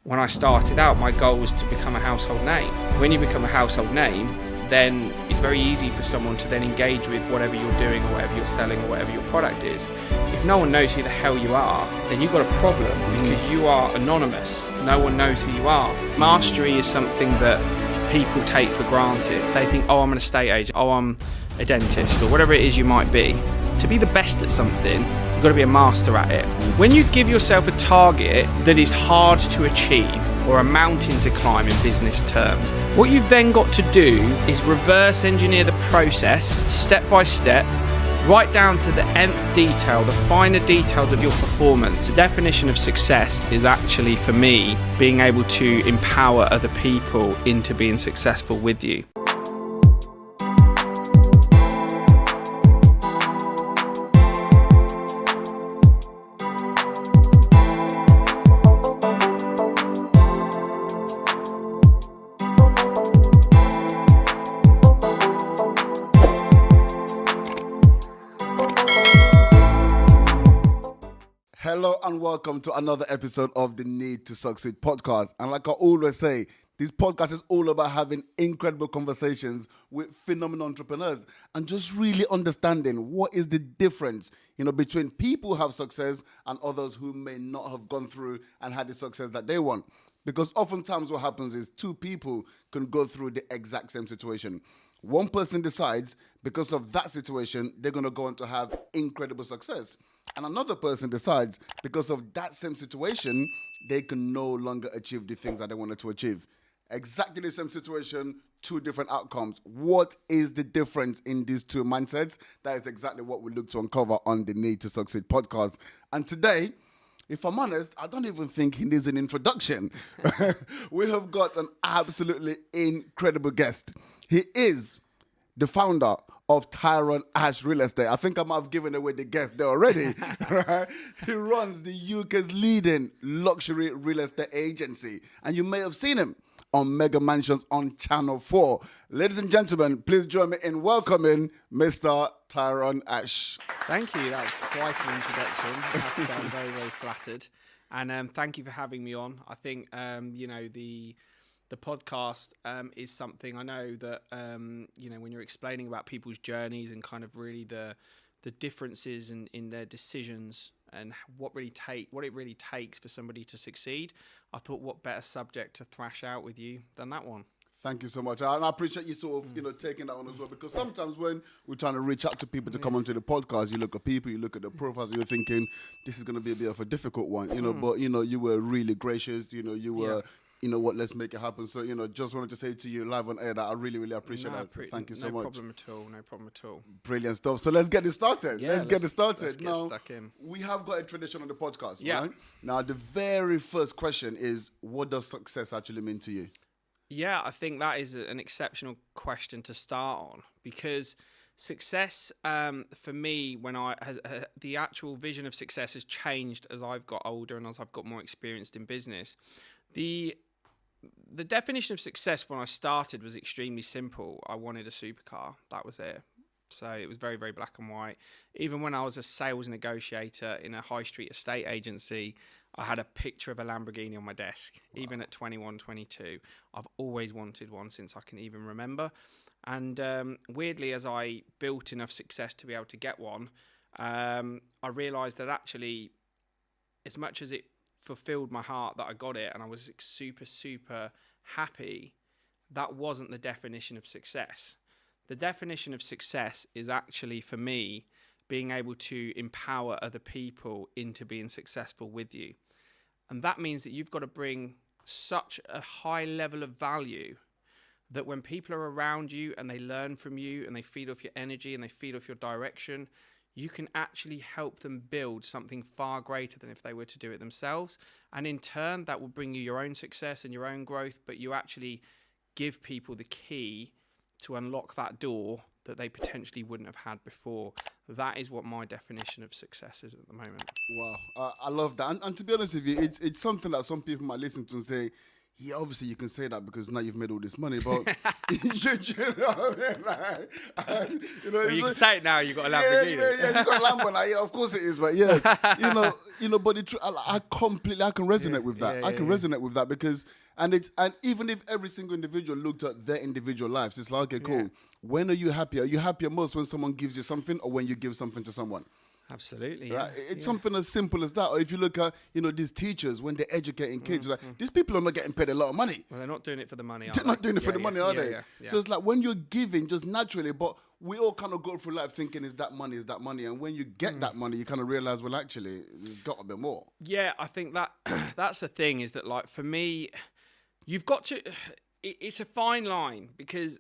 when I started out, my goal was to become a household name. When you become a household name, then it's very easy for someone to then engage with whatever you're doing or whatever you're selling or whatever your product is. If no one knows who the hell you are, then you've got a problem because you are anonymous. No one knows who you are. Mastery is something that people take for granted. They think, oh, I'm an estate agent, oh, I'm a dentist, or whatever it is you might be. To be the best at something, you've got to be a master at it. When you give yourself a target that is hard to achieve, or a mountain to climb in business terms, what you've then got to do is reverse engineer the process, step by step, right down to the nth detail, the finer details of your performance. The definition of success is actually, for me, being able to empower other people into being successful with you. Hello and welcome to another episode of the Need to Succeed podcast. And like I always say, this podcast is all about having incredible conversations with phenomenal entrepreneurs and just really understanding what is the difference, between people who have success and others who may not have gone through and had the success that they want. Because oftentimes what happens is two people can go through the exact same situation. One person decides because of that situation, they're going to go on to have incredible success. And another person decides because of that same situation, they can no longer achieve the things that they wanted to achieve. Exactly the same situation, two different outcomes. What is the difference in these two mindsets? That is exactly what we look to uncover on the Need to Succeed podcast. And today, if I'm honest, I don't even think he needs an introduction. We have got an absolutely incredible guest. He is the founder of Tyron Ash Real Estate. I think I might have given away the guest there already. Right? He runs the UK's leading luxury real estate agency. And you may have seen him on Mega Mansions on Channel 4. Ladies and gentlemen, please join me in welcoming Mr. Tyron Ash. Thank you. That was quite an introduction. I have to say I'm very, very flattered. And thank you for having me on. I think, the podcast is something I know that, when you're explaining about people's journeys and kind of really the differences in their decisions and what it really takes for somebody to succeed, I thought what better subject to thrash out with you than that one. Thank you so much. And I appreciate you sort of, taking that on as well, because sometimes when we're trying to reach out to people to come onto the podcast, you look at people, you look at the profiles, and you're thinking, this is going to be a bit of a difficult one, but, you were really gracious, you were... You know what, let's make it happen. So, just wanted to say to you live on air that I really, really appreciate that. So thank you so much. No problem at all. Brilliant stuff. So let's get this started. Yeah, let's get now, stuck in. We have got a tradition on the podcast, yeah. Right? Now, the very first question is, what does success actually mean to you? Yeah, I think that is an exceptional question to start on, because success, for me, the actual vision of success has changed as I've got older and as I've got more experienced in business. The definition of success when I started was extremely simple. I wanted a supercar. That was it. So it was very, very black and white. Even when I was a sales negotiator in a high street estate agency, I had a picture of a Lamborghini on my desk. Wow. Even at 21, 22. I've always wanted one since I can even remember. And weirdly, as I built enough success to be able to get one, I realised that actually, as much as it fulfilled my heart that I got it and I was super, super happy, that wasn't the definition of success. The definition of success is actually, for me, being able to empower other people into being successful with you. And that means that you've got to bring such a high level of value that when people are around you and they learn from you and they feed off your energy and they feed off your direction, you can actually help them build something far greater than if they were to do it themselves. And in turn, that will bring you your own success and your own growth, but you actually give people the key to unlock that door that they potentially wouldn't have had before. That is what my definition of success is at the moment. Wow, I love that. And to be honest with you, it's something that some people might listen to and say, yeah, obviously you can say that because now you've made all this money, but you know what I mean? Like, Well, you can say it now. You got a Lamborghini. Yeah, you got a Lambo now. Yeah, of course it is, but yeah, but I can resonate with that. I can resonate with that because, and even if every single individual looked at their individual lives, it's like, okay, cool. Yeah. When are you happier? Are you happier most when someone gives you something, or when you give something to someone? Absolutely, right? Yeah. It's something as simple as that. Or if you look at, these teachers, when they're educating kids, like, these people are not getting paid a lot of money. Well, they're not doing it for the money, are They're not doing it for the money, are they? Yeah. So it's like when you're giving just naturally, but we all kind of go through life thinking, is that money? And when you get that money, you kind of realize, well, actually, there's got to be more. Yeah, I think that that's the thing is that, like, for me, you've got to, it's a fine line because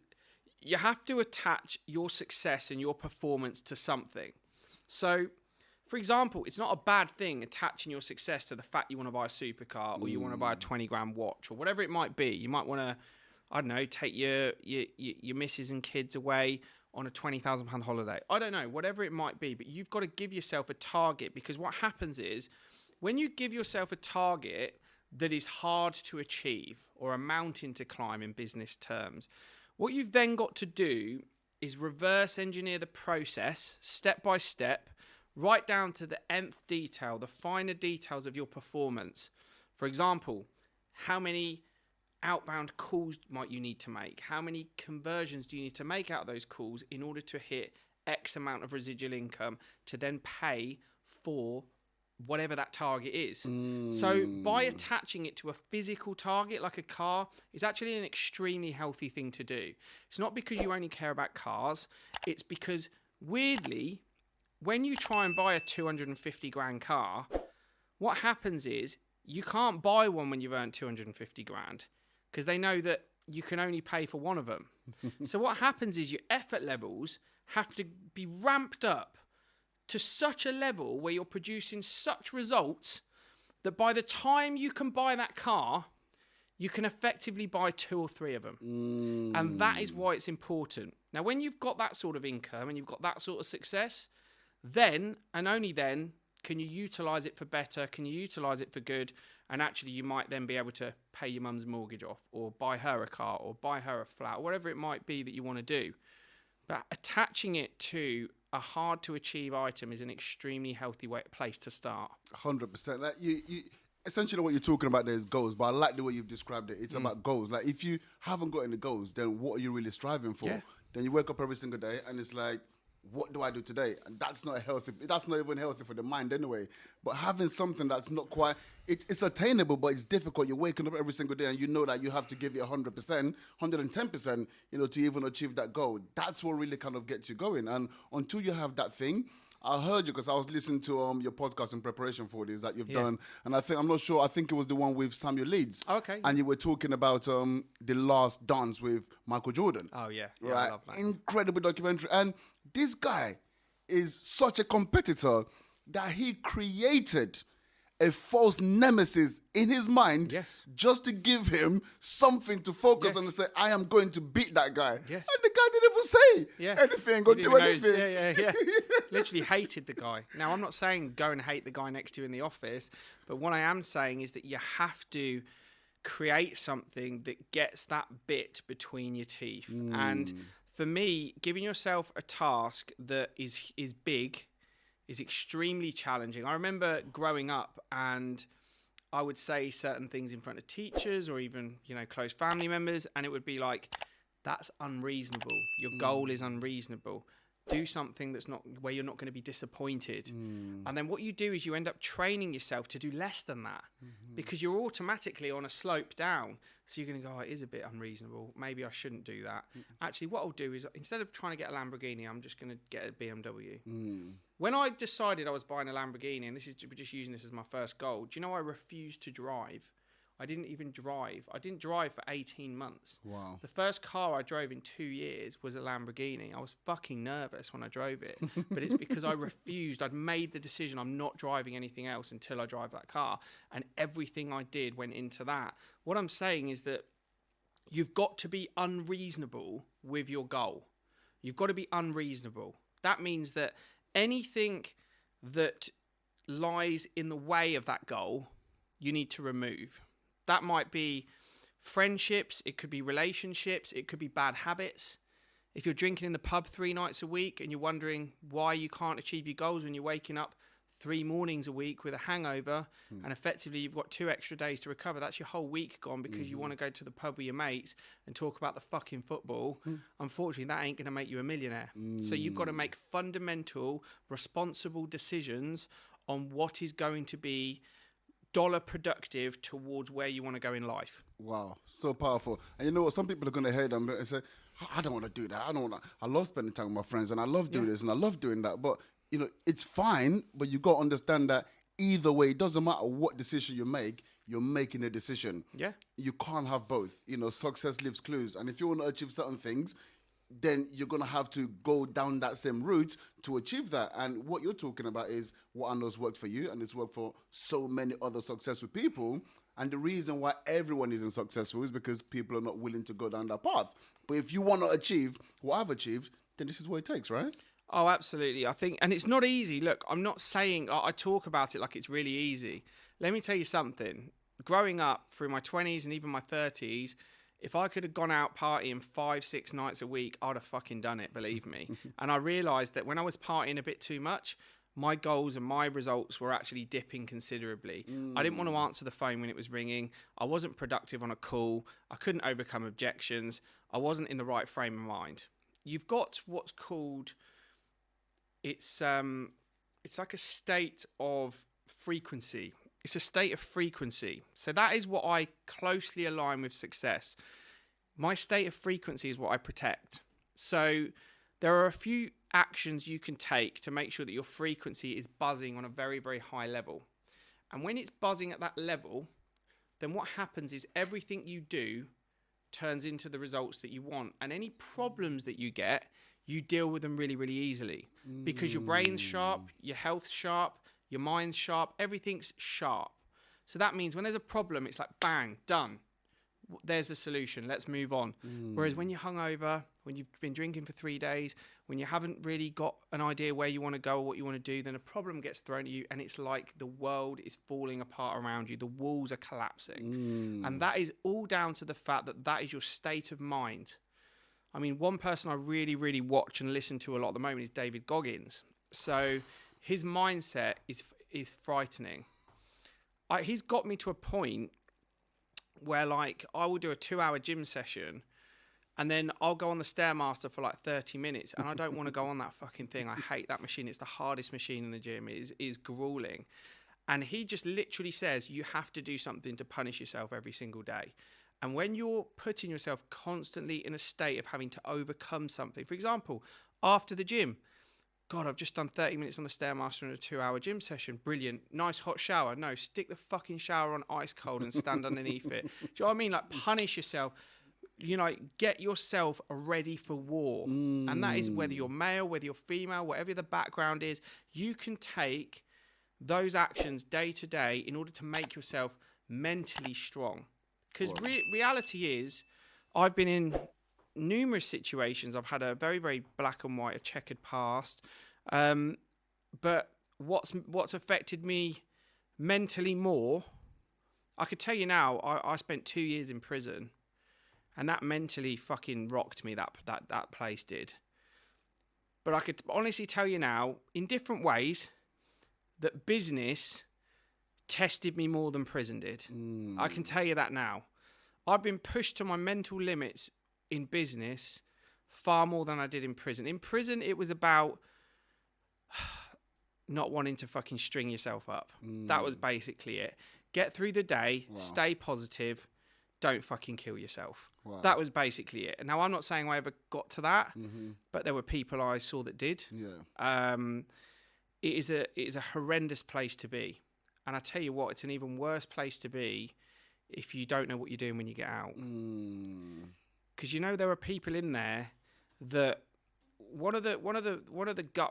you have to attach your success and your performance to something. So, for example, it's not a bad thing attaching your success to the fact you want to buy a supercar or you want to buy a 20 grand watch or whatever it might be. You might want to, I don't know, take your missus and kids away on a £20,000 holiday. I don't know, whatever it might be, but you've got to give yourself a target, because what happens is when you give yourself a target that is hard to achieve or a mountain to climb in business terms, what you've then got to do is reverse engineer the process step by step, right down to the nth detail, the finer details of your performance. For example, how many outbound calls might you need to make? How many conversions do you need to make out of those calls in order to hit X amount of residual income to then pay for whatever that target is? So by attaching it to a physical target like a car, it's actually an extremely healthy thing to do. It's not because you only care about cars. It's because, weirdly, when you try and buy a 250 grand car, what happens is you can't buy one when you've earned 250 grand because they know that you can only pay for one of them. So what happens is your effort levels have to be ramped up to such a level where you're producing such results that by the time you can buy that car, you can effectively buy 2 or 3 of them. And that is why it's important. Now, when you've got that sort of income and you've got that sort of success, then and only then can you utilize it for better, can you utilize it for good, and actually you might then be able to pay your mum's mortgage off or buy her a car or buy her a flat, whatever it might be that you want to do. But attaching it to a hard to achieve item is an extremely healthy place to start. 100%. Like you essentially what you're talking about there is goals, but I like the way you've described it. It's about goals. Like if you haven't got any goals, then what are you really striving for? Yeah. Then you wake up every single day and it's like, what do I do today? And that's not healthy. That's not even healthy for the mind anyway. But having something that's not quite, it's attainable, but it's difficult. You're waking up every single day and you know that you have to give it 100%, 110%, to even achieve that goal. That's what really kind of gets you going. And until you have that thing, I heard you because I was listening to your podcast in preparation for this that you've done. And I think it was the one with Samuel Leeds. Okay. And you were talking about The Last Dance with Michael Jordan. Oh, yeah. Right. I love that. Incredible documentary. And this guy is such a competitor that he created a false nemesis in his mind just to give him something to focus on and say, I am going to beat that guy. Yes. And the guy didn't even say anything or do anything. Yeah. Literally hated the guy. Now, I'm not saying go and hate the guy next to you in the office, but what I am saying is that you have to create something that gets that bit between your teeth. And for me, giving yourself a task that is big is extremely challenging. I remember growing up and I would say certain things in front of teachers or even, close family members, and it would be like, that's unreasonable. Your goal is unreasonable. Do something that's not where you're not going to be disappointed. And then what you do is you end up training yourself to do less than that because you're automatically on a slope down. So you're going to go, it is a bit unreasonable. Maybe I shouldn't do that. Actually, what I'll do is instead of trying to get a Lamborghini, I'm just going to get a BMW. When I decided I was buying a Lamborghini, and we're just using this as my first goal, do you know I refused to drive? I didn't even drive. I didn't drive for 18 months. Wow. The first car I drove in 2 years was a Lamborghini. I was fucking nervous when I drove it. But it's because I refused. I'd made the decision I'm not driving anything else until I drive that car. And everything I did went into that. What I'm saying is that you've got to be unreasonable with your goal. You've got to be unreasonable. That means that anything that lies in the way of that goal, you need to remove. That might be, friendships, it could be relationships, it could be bad habits. If you're drinking in the pub 3 nights a week and you're wondering why you can't achieve your goals when you're waking up 3 mornings a week with a hangover, and effectively you've got 2 extra days to recover, that's your whole week gone because you want to go to the pub with your mates and talk about the fucking football. Unfortunately, that ain't going to make you a millionaire. So you've got to make fundamental, responsible decisions on what is going to be dollar productive towards where you want to go in life. Wow, so powerful. And you know what? Some people are going to hear them and say, I don't want to do that. I love spending time with my friends and I love doing this and I love doing that. But, you know, it's fine, but you got to understand that either way, it doesn't matter what decision you make, you're making a decision. Yeah. You can't have both. You know, success leaves clues. And if you want to achieve certain things, then you're going to have to go down that same route to achieve that. And what you're talking about is what I know's worked for you and it's worked for so many other successful people. And the reason why everyone isn't successful is because people are not willing to go down that path. But if you want to achieve what I've achieved, then this is what it takes, right? Oh, absolutely. I think, and it's not easy. Look, I'm not saying I talk about it like it's really easy. Let me tell you something. Growing up through my 20s and even my 30s, if I could have gone out partying 5-6 nights a week, I'd have fucking done it, believe me. And I realised that when I was partying a bit too much, my goals and my results were actually dipping considerably. I didn't want to answer the phone when it was ringing. I wasn't productive on a call. I couldn't overcome objections. I wasn't in the right frame of mind. You've got what's called, it's like a state of frequency. It's a state of frequency. So that is what I closely align with success. My state of frequency is what I protect. So there are a few actions you can take to make sure that your frequency is buzzing on a very, very high level. And when it's buzzing at that level, then what happens is everything you do turns into the results that you want. And any problems that you get, you deal with them really, really easily. Because your brain's sharp, your health's sharp, your mind's sharp, everything's sharp. So that means when there's a problem, it's like, bang, done. There's the solution. Let's move on. Whereas when you're hungover, when you've been drinking for 3 days, when you haven't really got an idea where you want to go or what you want to do, then a problem gets thrown at you and it's like the world is falling apart around you. The walls are collapsing. And that is all down to the fact that that is your state of mind. I mean, one person I really, really watch and listen to a lot at the moment is David Goggins. So his mindset is frightening. He's got me to a point where, like, I will do a 2-hour gym session and then I'll go on the Stairmaster for like 30 minutes and I don't want to go on that fucking thing. I hate that machine. It's the hardest machine in the gym. It is grueling. And he just literally says you have to do something to punish yourself every single day. And when you're putting yourself constantly in a state of having to overcome something, for example, after the gym, God, I've just done 30 minutes on the Stairmaster in a 2-hour gym session. Brilliant. Nice hot shower. No, stick the fucking shower on ice cold and stand underneath it. Do you know what I mean? Like, punish yourself. You know, get yourself ready for war. And that is whether you're male, whether you're female, whatever the background is, you can take those actions day to day in order to make yourself mentally strong. Because reality is, I've been in numerous situations. I've had a very, very black and white, a checkered past. But what's affected me mentally more, I could tell you now, I spent 2 years in prison. And that mentally fucking rocked me, that place did. But I could honestly tell you now, in different ways, that business tested me more than prison did. I can tell you that now. I've been pushed to my mental limits in business far more than I did in prison. In prison, it was about not wanting to fucking string yourself up. That was basically it. Get through the day, stay positive, don't fucking kill yourself. Wow. That was basically it. Now, I'm not saying I ever got to that, but there were people I saw that did. Yeah. It is a horrendous place to be. And I tell you what, it's an even worse place to be if you don't know what you're doing when you get out. Because you know there are people in there that one of the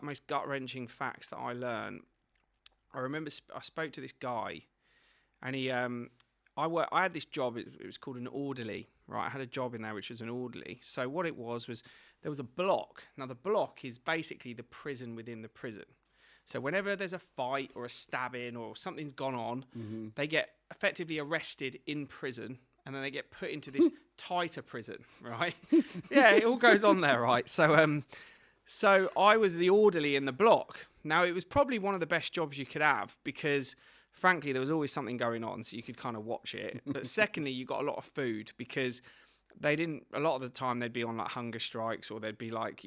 most gut wrenching facts that I learned. I remember I spoke to this guy, and he I had this job. It was called an orderly, right? I had a job in there which was an orderly. So what it was there was a block. Now the block is basically the prison within the prison. So whenever there's a fight or a stabbing or something's gone on, they get effectively arrested in prison and then they get put into this tighter prison, right? Yeah, it all goes on there, right? So I was the orderly in the block. Now, it was probably one of the best jobs you could have because, frankly, there was always something going on, so you could kind of watch it. But secondly, you got a lot of food because a lot of the time they'd be on like hunger strikes, or there'd be like,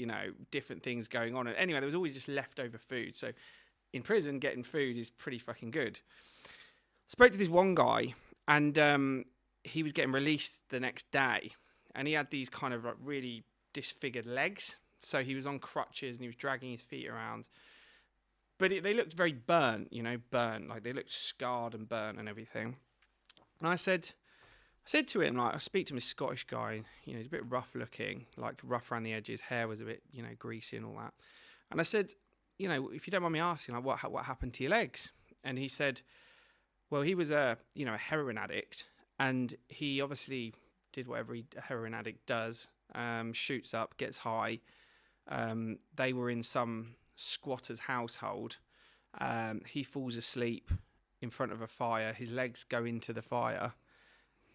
different things going on. And anyway, there was always just leftover food. So in prison, getting food is pretty fucking good. Spoke to this one guy, and he was getting released the next day, and he had these kind of like really disfigured legs. So he was on crutches and he was dragging his feet around. But they looked very burnt, like they looked scarred and burnt and everything. And I said to him, like, I speak to him, this Scottish guy, he's a bit rough looking, like rough around the edges, hair was a bit, greasy and all that. And I said, if you don't mind me asking, like, what happened to your legs? And he said, well, he was a heroin addict, and he obviously did what every heroin addict does, shoots up, gets high. They were in some squatter's household. He falls asleep in front of a fire. His legs go into the fire,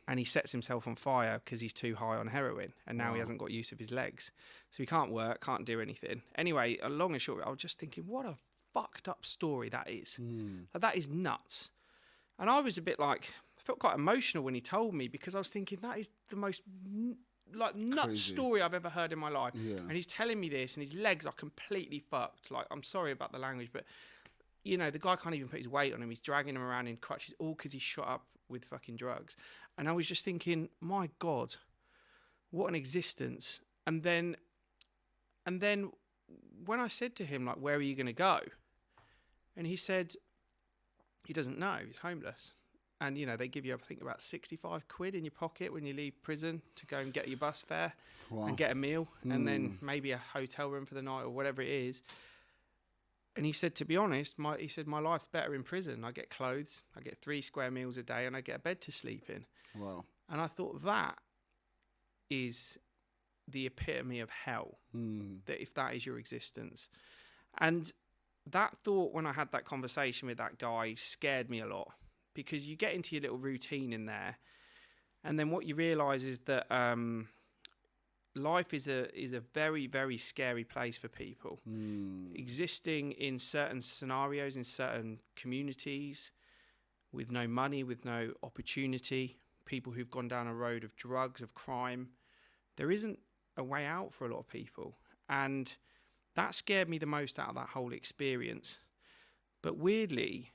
and he sets himself on fire because he's too high on heroin, and now he hasn't got use of his legs. So he can't work, can't do anything. Anyway, long and short, I was just thinking, what a fucked up story that is. Like, that is nuts. And I was a bit like, I felt quite emotional when he told me, because I was thinking that is the most nuts story I've ever heard in my life. Yeah. And he's telling me this, and his legs are completely fucked. Like, I'm sorry about the language, but the guy can't even put his weight on him. He's dragging him around in crutches, all because he's shot up with fucking drugs. And I was just thinking, my God, what an existence. And then when I said to him, like, where are you going to go? And he said he doesn't know. He's homeless. And, they give you, I think, about 65 quid in your pocket when you leave prison to go and get your bus fare and get a meal and then maybe a hotel room for the night or whatever it is. And he said, to be honest, my life's better in prison. I get clothes, I get 3 square meals a day, and I get a bed to sleep in. Wow. And I thought, that is the epitome of hell, that if that is your existence. And that thought, when I had that conversation with that guy, scared me a lot, because you get into your little routine in there, and then what you realise is that life is a very, very scary place for people. Existing in certain scenarios, in certain communities, with no money, with no opportunity, people who've gone down a road of drugs, of crime, there isn't a way out for a lot of people. And that scared me the most out of that whole experience. But weirdly,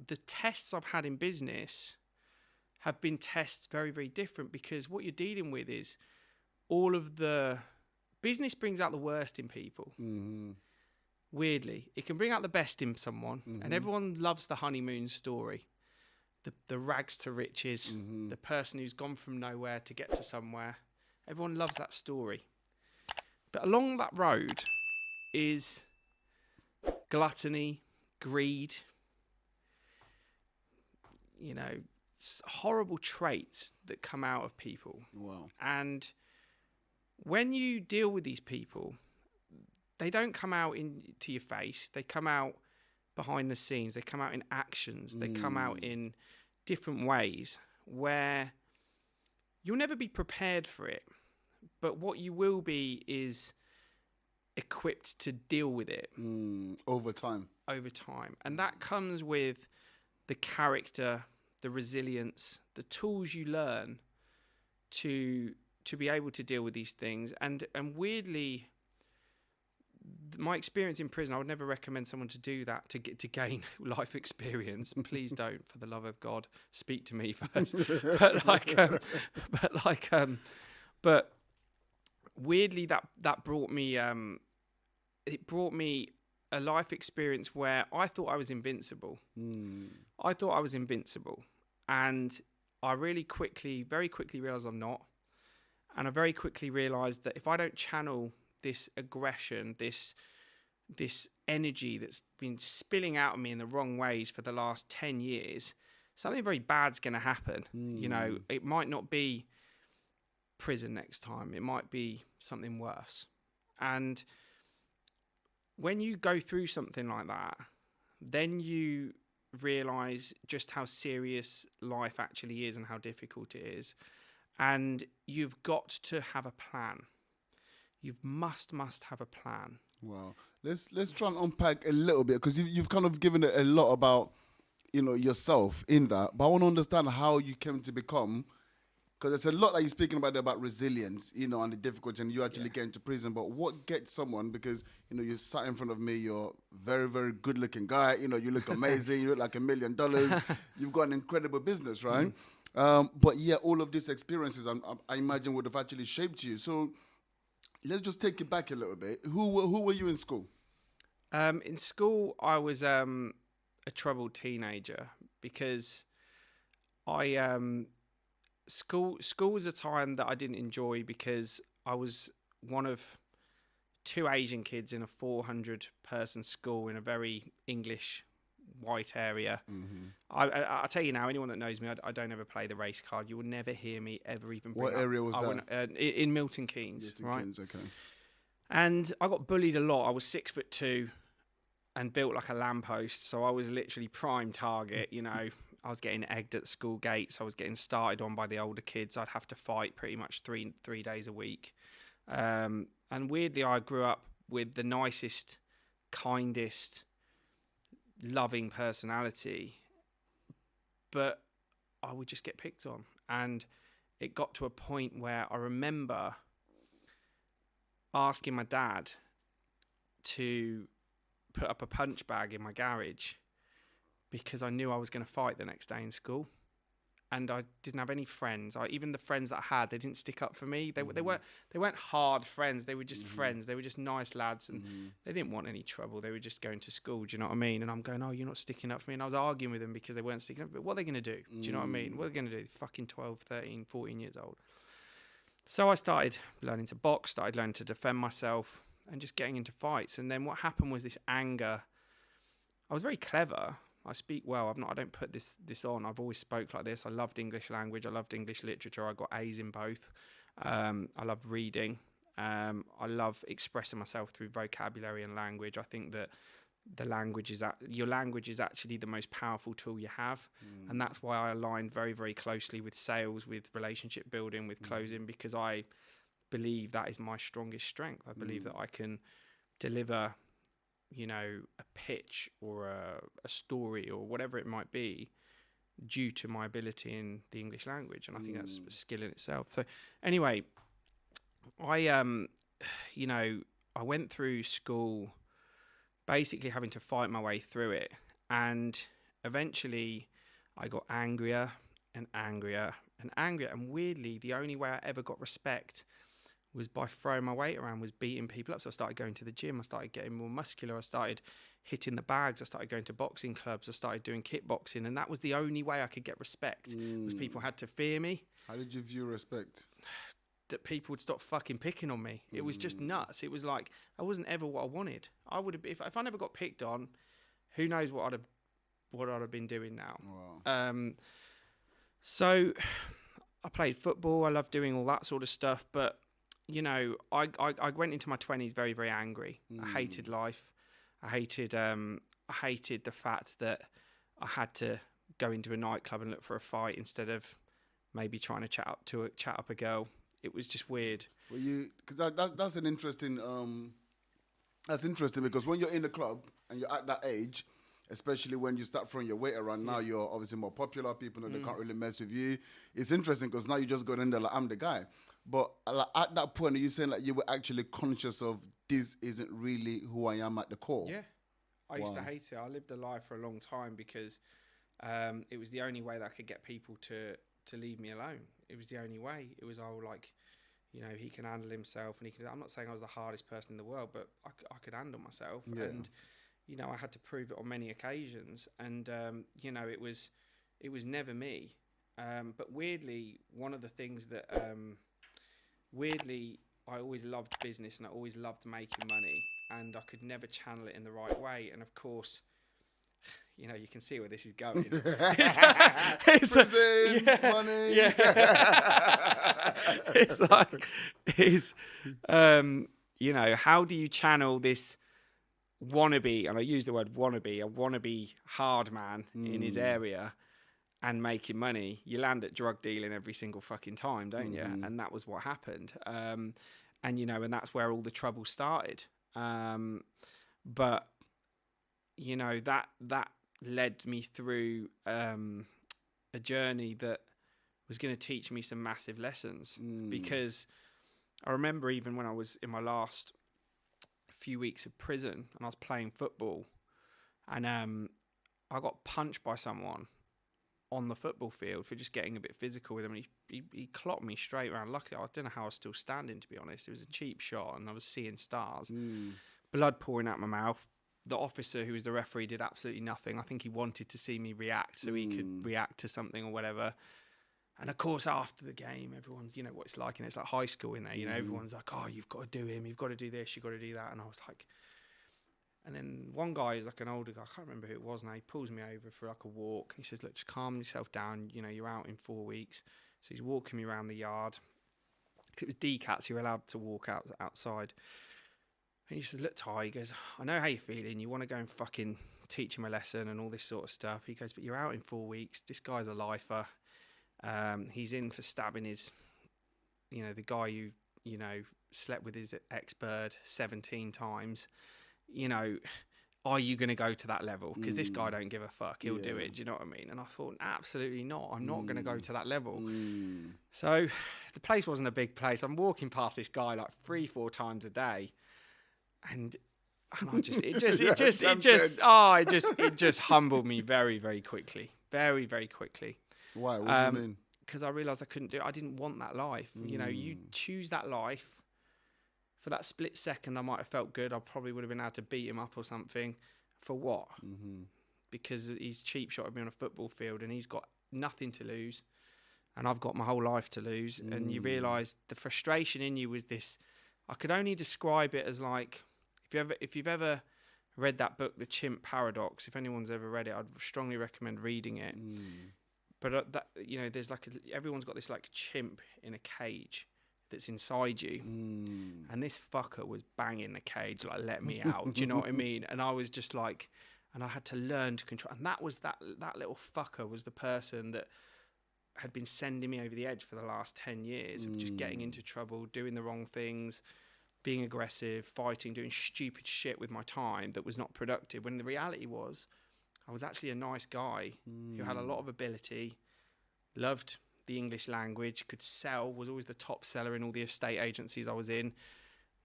the tests I've had in business have been tests very, very different, because what you're dealing with is all of the business brings out the worst in people. Weirdly, it can bring out the best in someone, and everyone loves the honeymoon story, the rags to riches, the person who's gone from nowhere to get to somewhere. Everyone loves that story. But along that road is gluttony, greed, horrible traits that come out of people. Wow. And when you deal with these people, they don't come out into your face. They come out behind the scenes. They come out in actions. They come out in different ways where you'll never be prepared for it. But what you will be is equipped to deal with it. Over time. And that comes with the character, the resilience, the tools you learn to be able to deal with these things. And weirdly, my experience in prison, I would never recommend someone to do that to gain life experience. Please don't, for the love of God, speak to me first. But weirdly, that brought me it brought me a life experience where I thought I was invincible. I thought I was invincible, and I very quickly realized I'm not. And I very quickly realized that if I don't channel this aggression, this energy that's been spilling out of me in the wrong ways for the last 10 years, something very bad's going to happen. It might not be prison next time. It might be something worse. And when you go through something like that, then you realize just how serious life actually is and how difficult it is. And you've got to have a plan. You must have a plan. Wow. Let's try and unpack a little bit, because you've kind of given it a lot about, yourself in that. But I want to understand how you came to become, because there's a lot that you're speaking about resilience, and the difficulty, and you actually get into prison. But what gets someone, because, you sat in front of me, you're very, very good looking guy. You look amazing. You look like $1 million. You've got an incredible business, right? But yeah, all of these experiences, I imagine, would have actually shaped you. So let's just take it back a little bit. Who were you in school? In school, I was a troubled teenager, because school was a time that I didn't enjoy, because I was one of 2 Asian kids in a 400-person school in a very English white area. Mm-hmm. I'll tell you now, anyone that knows me, I don't ever play the race card. You will never hear me ever even bring What up. area was that? In Milton Keynes, right? Keynes, okay. And I got bullied a lot. I was 6'2" and built like a lamppost, so I was literally prime target. I was getting egged at the school gates. I was getting started on by the older kids. I'd have to fight pretty much three days a week. And weirdly, I grew up with the nicest, kindest, loving personality, but I would just get picked on. And it got to a point where I remember asking my dad to put up a punch bag in my garage, because I knew I was going to fight the next day in school. And I didn't have any friends. Even the friends that I had, they didn't stick up for me. They weren't hard friends. They were just friends. They were just nice lads, and they didn't want any trouble. They were just going to school. Do you know what I mean? And I'm going, oh, you're not sticking up for me. And I was arguing with them because they weren't sticking up. But what are they going to do? Do you know what I mean? What are they going to do? Fucking 12, 13, 14 years old. So I started learning to box, started learning to defend myself, and just getting into fights. And then what happened was this anger. I was very clever. I speak well. I don't put this on. I've always spoke like this. I loved English language. I loved English literature. I got A's in both. I loved reading. I love expressing myself through vocabulary and language. I think that your language is actually the most powerful tool you have, and that's why I aligned very, very closely with sales, with relationship building, with closing, because I believe that is my strongest strength. I believe that I can deliver, a pitch or a story or whatever it might be, due to my ability in the English language, and I think that's a skill in itself. So anyway, I went through school basically having to fight my way through it, and eventually I got angrier and angrier and angrier, and weirdly the only way I ever got respect was by throwing my weight around, was beating people up. So I started going to the gym, I started getting more muscular, I started hitting the bags, I started going to boxing clubs, I started doing kickboxing, and that was the only way I could get respect, was people had to fear me. How did you view respect? That people would stop fucking picking on me. It was just nuts. It was like, I wasn't ever what I wanted. I would have, if I never got picked on, who knows what I'd have been doing now. Wow. So I played football, I loved doing all that sort of stuff, but I went into my 20s very, very angry. I hated life. I hated the fact that I had to go into a nightclub and look for a fight instead of maybe trying to chat up a girl. It was just weird. Well, that's an interesting. That's interesting, because when you're in the club and you're at that age, especially when you start throwing your weight around, now you're obviously more popular. People know they can't really mess with you. It's interesting because now you just go in there like, I'm the guy. But at that point, are you saying like you were actually conscious of, this isn't really who I am at the core? Yeah. I used to hate it. I lived a lie for a long time because it was the only way that I could get people to leave me alone. It was the only way. It was all like, he can handle himself, and I'm not saying I was the hardest person in the world, but I could handle myself. Yeah. And, I had to prove it on many occasions. And, it was never me. But weirdly, one of the things that, I always loved business and I always loved making money, and I could never channel it in the right way. And of course, you can see where this is going. Prison, money. Yeah. It's like, how do you channel this wannabe, and I use the word wannabe, a wannabe hard man in his area and making money, you land at drug dealing every single fucking time, don't you? And that was what happened. And, you know, and that's where all the trouble started. But, you know, that led me through a journey that was going to teach me some massive lessons. Because I remember even when I was in my last few weeks of prison and I was playing football, and I got punched by someone on the football field for just getting a bit physical with him, and he clocked me straight around. Luckily, I don't know how I was still standing, to be honest. It was a cheap shot and I was seeing stars. Blood pouring out my mouth. The officer who was the referee did absolutely nothing. I think he wanted to see me react so he could react to something or whatever. And of course, after the game, everyone, you know what it's like, and it's like high school in there, you know, everyone's like, oh, you've got to do him, you've got to do this, you've got to do that. And I was like, and then one guy is like an older guy, I can't remember who it was now, he pulls me over for like a walk. He says, look, just calm yourself down, you know, you're out in 4 weeks. So he's walking me around the yard. It was decats, you were allowed to walk outside. And he says, look, Ty, he goes, I know how you're feeling, you want to go and fucking teach him a lesson and all this sort of stuff. He goes, but you're out in 4 weeks, this guy's a lifer. He's in for stabbing his, you know, the guy who, you know, slept with his ex-bird 17 times. You know, are you going to go to that level? Because this guy don't give a fuck. He'll do it. Do you know what I mean? And I thought, absolutely not. I'm not going to go to that level. So the place wasn't a big place. I'm walking past this guy like 3-4 times a day. And I just, it just humbled me very, very quickly. Very, very quickly. Why? What do you mean? Because I realised I couldn't do it. I didn't want that life. You know, you choose that life. For that split second, I might have felt good. I probably would have been able to beat him up or something. For what? Because he's cheap shotted me on a football field and he's got nothing to lose. And I've got my whole life to lose. And you realise the frustration in you was this. I could only describe it as like, if you've ever read that book, The Chimp Paradox, if anyone's ever read it, I'd strongly recommend reading it. But that, you know, there's like everyone's got this like chimp in a cage that's inside you, and this fucker was banging the cage like, let me out. Do you know what I mean? And I was just like, and I had to learn to control. And that was that little fucker was the person that had been sending me over the edge for the last 10 years of just getting into trouble, doing the wrong things, being aggressive, fighting, doing stupid shit with my time that was not productive. When the reality was, I was actually a nice guy who had a lot of ability, loved the English language, could sell, was always the top seller in all the estate agencies I was in,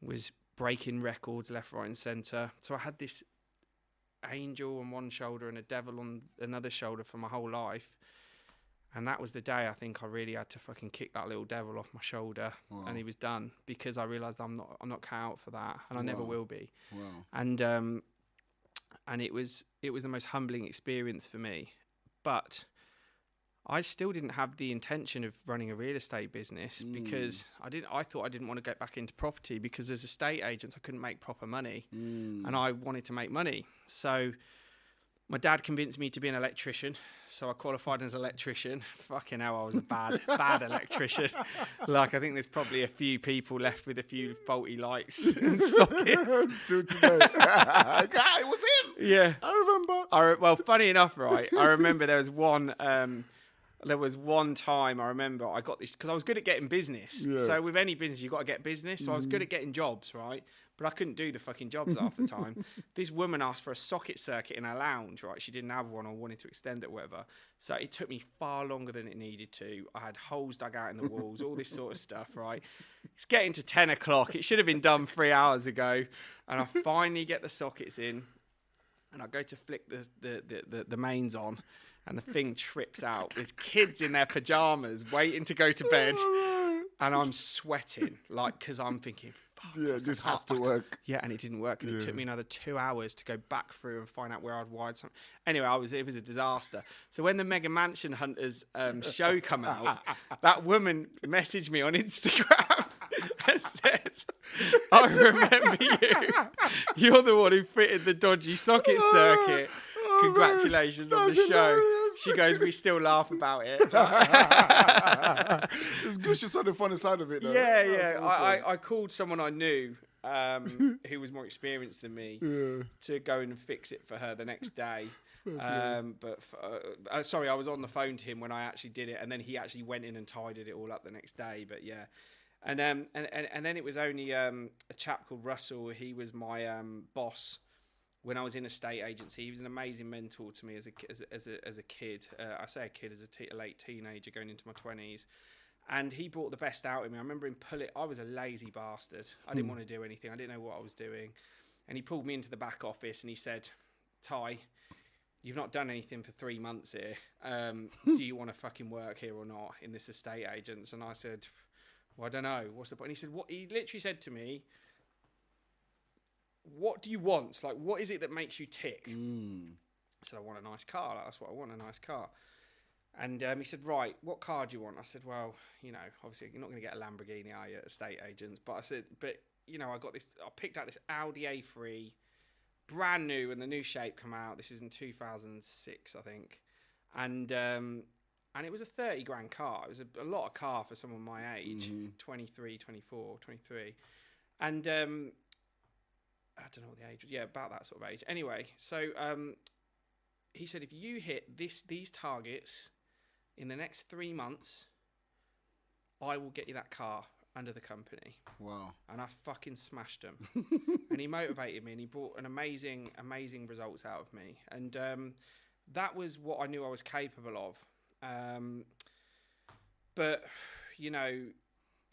was breaking records left, right and centre. So I had this angel on one shoulder and a devil on another shoulder for my whole life. And that was the day I think I really had to fucking kick that little devil off my shoulder. And he was done, because I realised I'm not cut out for that, and I never will be. And it was the most humbling experience for me. But I still didn't have the intention of running a real estate business, because I thought I didn't want to get back into property, because as estate agents I couldn't make proper money, and I wanted to make money. So my dad convinced me to be an electrician, so I qualified as an electrician. Fucking hell, I was a bad electrician. Like, I think there's probably a few people left with a few faulty lights and sockets. Still today. It was him. Yeah, I remember. Well, funny enough, right? I remember there was one time I remember I got this, because I was good at getting business. Yeah. So with any business, you've got to get business. So I was good at getting jobs, right? But I couldn't do the fucking jobs half the time. This woman asked for a socket circuit in her lounge, right? She didn't have one or wanted to extend it or whatever. So it took me far longer than it needed to. I had holes dug out in the walls, all this sort of stuff, right? It's getting to 10 o'clock. It should have been done 3 hours ago. And I finally get the sockets in, and I go to flick the mains on, and the thing trips out. There's kids in their pajamas waiting to go to bed. And I'm sweating, like, because I'm thinking, fuck. Yeah, this has to work. Yeah, and it didn't work. And it took me another 2 hours to go back through and find out where I'd wired something. Anyway, it was a disaster. So when the Mega Mansion Hunters show come out, that woman messaged me on Instagram and said, I remember you. You're the one who fitted the dodgy socket circuit. Congratulations on the show. Hilarious. She goes, we still laugh about it. It's good. She's on the funny side of it, though. Yeah. Awesome. I called someone I knew who was more experienced than me, to go and fix it for her the next day. Sorry, I was on the phone to him when I actually did it, and then he actually went in and tidied it all up the next day. But yeah, and then it was only a chap called Russell. He was my boss when I was in a estate agency. He was an amazing mentor to me as a kid. I say a kid, as a late teenager going into my 20s. And he brought the best out of me. I remember him I was a lazy bastard. I didn't want to do anything. I didn't know what I was doing. And he pulled me into the back office and he said, Ty, you've not done anything for 3 months here. Do you want to fucking work here or not in this estate agents? And I said, well, I don't know. What's the point? And he said, what? He literally said to me, what do you want? Like, what is it that makes you tick? I said, I want a nice car. Like, that's what I want, a nice car. And he said, right, what car do you want? I said, well, obviously you're not going to get a Lamborghini, are you, at estate agents? But I said, I picked out this Audi A3, brand new, and the new shape come out. This was in 2006, I think. And it was a 30 grand car. It was a lot of car for someone my age, 23, 24, 23. And I don't know what the age was. Yeah, about that sort of age. Anyway, so he said, if you hit these targets in the next 3 months, I will get you that car under the company. Wow. And I fucking smashed them. And he motivated me, and he brought an amazing results out of me. And that was what I knew I was capable of. But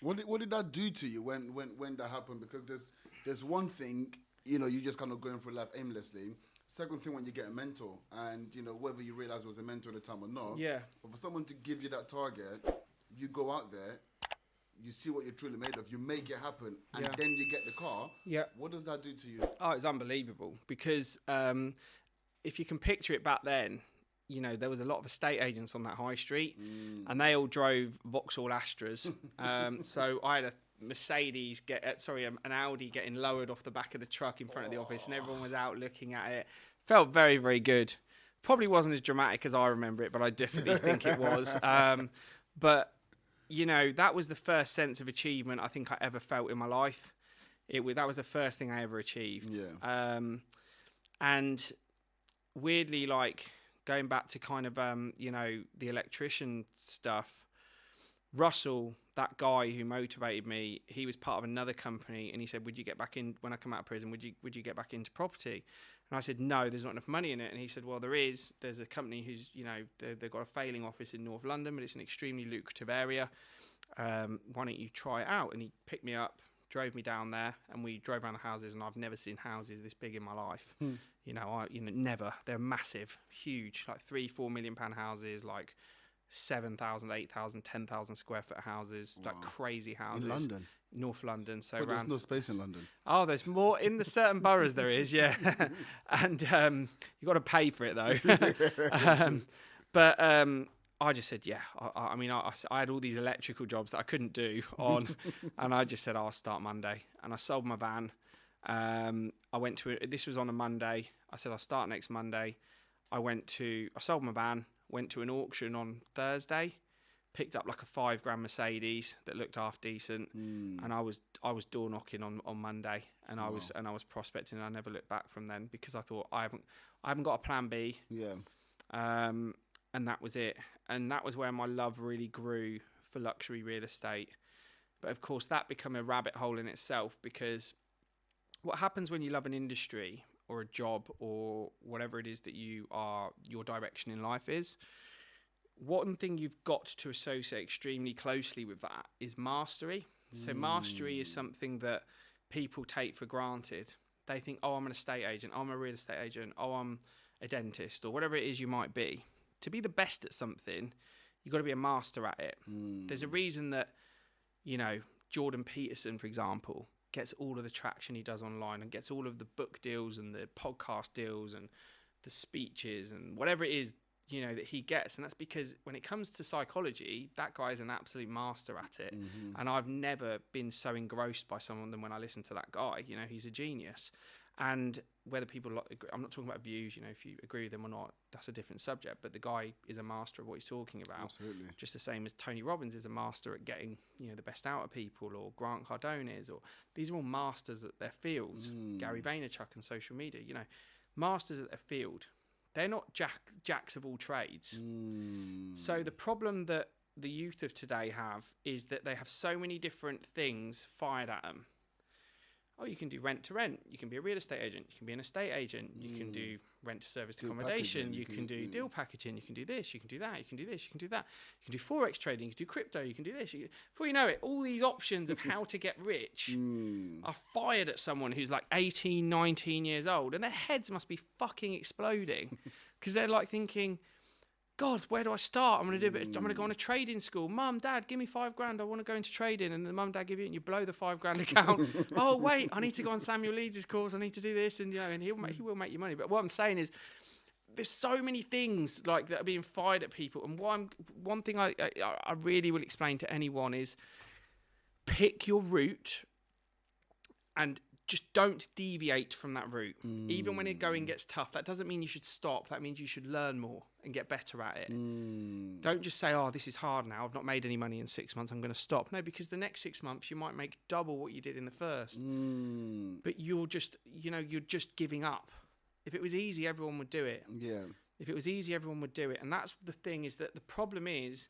what did that do to you when that happened? Because there's one thing, you just kind of going through life aimlessly. Second thing, when you get a mentor, and whether you realize it was a mentor at the time or not, but for someone to give you that target, you go out there, you see what you're truly made of, you make it happen, and then you get the car. Yeah. What does that do to you? Oh, it's unbelievable, because if you can picture it back then, there was a lot of estate agents on that high street, and they all drove Vauxhall Astras. So I had an Audi getting lowered off the back of the truck in front of the office, and everyone was out looking at it. Felt very, very good. Probably wasn't as dramatic as I remember it, but I definitely think it was. But that was the first sense of achievement I think I ever felt in my life. That was the first thing I ever achieved. Yeah. And weirdly, like, going back to kind of the electrician stuff, Russell, that guy who motivated me, he was part of another company, and he said, would you get back in, when I come out of prison, would you get back into property? And I said, no, there's not enough money in it. And he said, well, there's a company who's, they've got a failing office in North London, but it's an extremely lucrative area. Why don't you try it out? And he picked me up, drove me down there, and we drove around the houses, and I've never seen houses this big in my life. Never. They're massive, huge, like 3-4 million pound houses, like 7,000, 8,000, 10,000 square foot houses, like crazy houses. In London? North London. So but there's no space in London. Oh, there's more in the certain boroughs there is, yeah. And you got to pay for it though. But I just said, yeah. I had all these electrical jobs that I couldn't do on, and I just said, I'll start Monday. And I sold my van. This was on a Monday. I said, I'll start next Monday. I sold my van, went to an auction on Thursday, picked up like a 5 grand Mercedes that looked half decent, and I was door knocking on Monday, and I was prospecting, and I never looked back from then, because I thought I haven't got a plan B. Yeah. And that was it. And that was where my love really grew for luxury real estate. But of course that became a rabbit hole in itself, because what happens when you love an industry or a job or whatever it is that your direction in life is, one thing you've got to associate extremely closely with that is mastery. So mastery is something that people take for granted. They think, oh, I'm an estate agent, oh, I'm a real estate agent, oh, I'm a dentist, or whatever it is you might be. To be the best at something, you've got to be a master at it. There's a reason that, Jordan Peterson, for example, gets all of the traction he does online, and gets all of the book deals and the podcast deals and the speeches and whatever it is, that he gets. And that's because when it comes to psychology, that guy is an absolute master at it. And I've never been so engrossed by someone than when I listen to that guy. He's a genius. And whether people I'm not talking about views, if you agree with them or not, that's a different subject. But the guy is a master of what he's talking about. Absolutely. Just the same as Tony Robbins is a master at getting, the best out of people, or Grant Cardone is, or these are all masters at their fields. Gary Vaynerchuk and social media, masters at their field. They're not jacks of all trades. So the problem that the youth of today have is that they have so many different things fired at them. Oh, you can do rent to rent. You can be a real estate agent. You can be an estate agent. You can do rent to service accommodation. You can do deal packaging. You can do this. You can do that. You can do this. You can do that. You can do Forex trading. You can do crypto. You can do this. Before you know it, all these options of how to get rich are fired at someone who's like 18, 19 years old. And their heads must be fucking exploding because they're like thinking, God, where do I start? I'm going to do I'm going to go on a trading school. Mum, Dad, give me $5,000. I want to go into trading. And the mum, Dad give you it and you blow the $5,000 account. Oh, wait, I need to go on Samuel Leeds' course. I need to do this. And, and he will make you money. But what I'm saying is there's so many things like that are being fired at people. And one thing I really will explain to anyone is pick your route and just don't deviate from that route. Even when the going gets tough, that doesn't mean you should stop. That means you should learn more and get better at it. Don't just say, oh, this is hard now. I've not made any money in 6 months. I'm going to stop. No, because the next 6 months you might make double what you did in the first. But you're just, you're just giving up. If it was easy, everyone would do it. Yeah. If it was easy, everyone would do it. And that's the thing, is that the problem is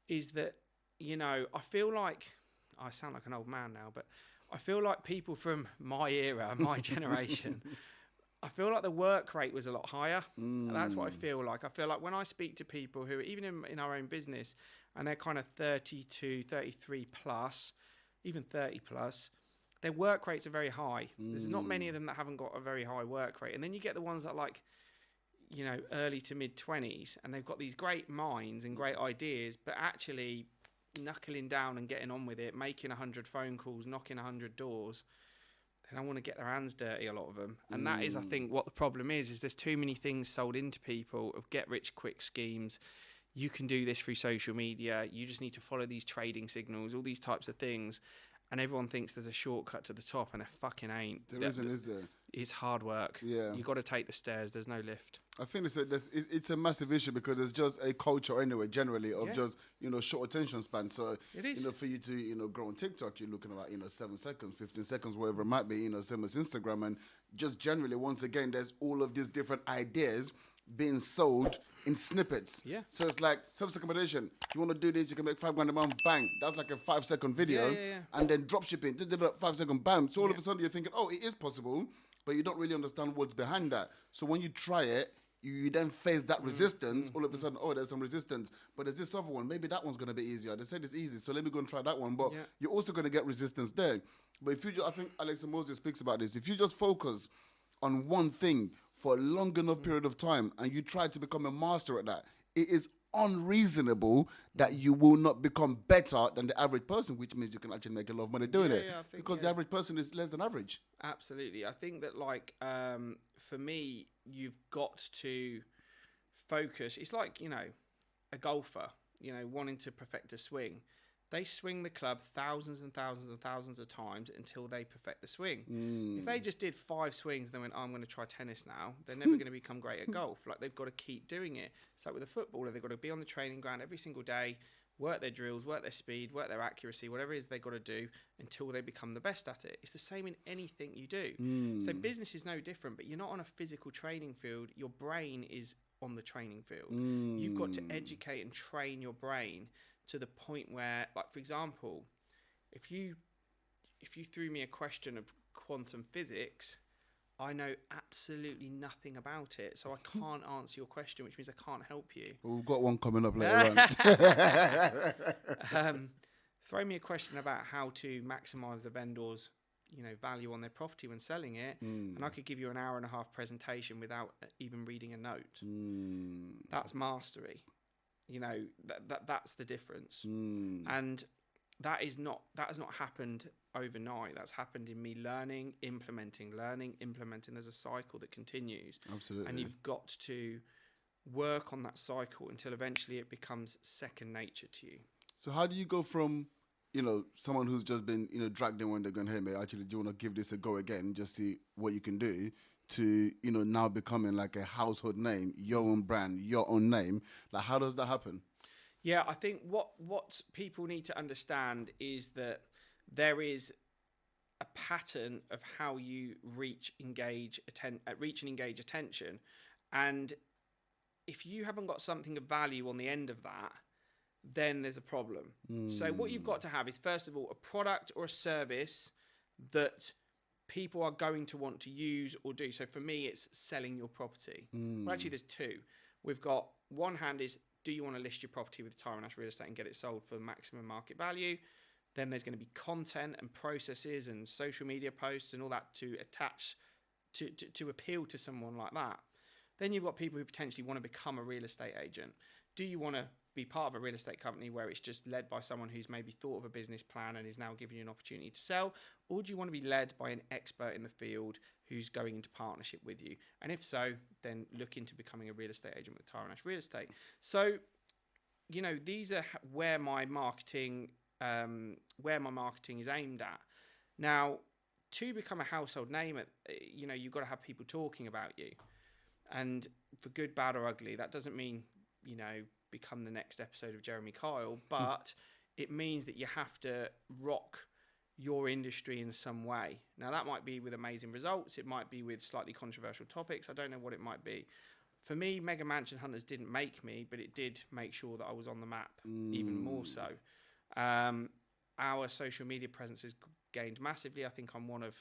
that, I feel like, I sound like an old man now, but I feel like people from my era, my generation, I feel like the work rate was a lot higher. That's what I feel like. I feel like when I speak to people who are even in our own business and they're kind of 32, 33 plus, even 30 plus, their work rates are very high. There's not many of them that haven't got a very high work rate. And then you get the ones that are like, early to mid 20s and they've got these great minds and great ideas, but actually knuckling down and getting on with it, making 100 phone calls, knocking 100 doors. They don't want to get their hands dirty, a lot of them. And that is, I think, what the problem is there's too many things sold into people of get rich quick schemes. You can do this through social media. You just need to follow these trading signals, all these types of things. And everyone thinks there's a shortcut to the top, and there fucking ain't. There isn't, is there? It's hard work. Yeah. You got to take the stairs. There's no lift. I think it's a massive issue because it's just a culture anyway, generally, of just, short attention span. So, it is. For you to, grow on TikTok, you're looking about, 7 seconds, 15 seconds, whatever it might be, same as Instagram. And just generally, once again, there's all of these different ideas being sold in snippets. Yeah. So it's like service accommodation. You want to do this, you can make $5,000 a month, bang. That's like a 5-second video. Yeah. And then drop shipping, 5-second, bam. So all of a sudden you're thinking, oh, it is possible, but you don't really understand what's behind that. So when you try it, you then face that resistance. All of a sudden, oh, there's some resistance. But there's this other one. Maybe that one's going to be easier. They said it's easy, so let me go and try that one. But you're also going to get resistance there. But if you I think Alexa Moses speaks about this. If you just focus on one thing for a long enough period of time and you try to become a master at that, it is unreasonable that you will not become better than the average person, which means you can actually make a lot of money doing it. Because the average person is less than average. Absolutely. I think that, for me, you've got to focus. It's like, a golfer, wanting to perfect a swing. They swing the club thousands and thousands and thousands of times until they perfect the swing. If they just did 5 swings and then went, oh, I'm going to try tennis now, they're never going to become great at golf. Like, they've got to keep doing it. It's like with a footballer, they've got to be on the training ground every single day, work their drills, work their speed, work their accuracy, whatever it is they've got to do until they become the best at it. It's the same in anything you do. So business is no different, but you're not on a physical training field. Your brain is on the training field. You've got to educate and train your brain to the point where, like, for example, if you threw me a question of quantum physics, I know absolutely nothing about it, so I can't answer your question, which means I can't help you. Well, we've got one coming up later on. Throw me a question about how to maximize the vendor's value on their property when selling it, and I could give you an hour and a half presentation without even reading a note. That's mastery. That's the difference. And that has not happened overnight. That's happened in me learning, implementing. There's a cycle that continues. Absolutely. And you've got to work on that cycle until eventually it becomes second nature to you. So how do you go from someone who's just been, dragged in when they're going, hey, mate, actually, do you want to give this a go again, just see what you can do, to, now becoming like a household name, your own brand, your own name? Like, how does that happen? Yeah, I think what people need to understand is that there is a pattern of how you reach and engage attention, and if you haven't got something of value on the end of that, then there's a problem. So what you've got to have is, first of all, a product or a service that people are going to want to use or do. So for me, it's selling your property. Well, actually, there's two. We've got one hand is, do you want to list your property with Tyron Ash Real Estate and get it sold for maximum market value? Then there's going to be content and processes and social media posts and all that to attach to appeal to someone like that. Then you've got people who potentially want to become a real estate agent. Do you want to be part of a real estate company where it's just led by someone who's maybe thought of a business plan and is now giving you an opportunity to sell? Or do you want to be led by an expert in the field who's going into partnership with you? And if so, then look into becoming a real estate agent with Tyron Ash Real Estate. So, these are where my marketing is aimed at. Now, to become a household name, you've got to have people talking about you. And for good, bad, or ugly, that doesn't mean, become the next episode of Jeremy Kyle, but it means that you have to rock your industry in some way. Now, that might be with amazing results. It might be with slightly controversial topics. I don't know what it might be. For me, Mega Mansion Hunters didn't make me, but it did make sure that I was on the map even more so. Our social media presence has gained massively. I think I'm one of,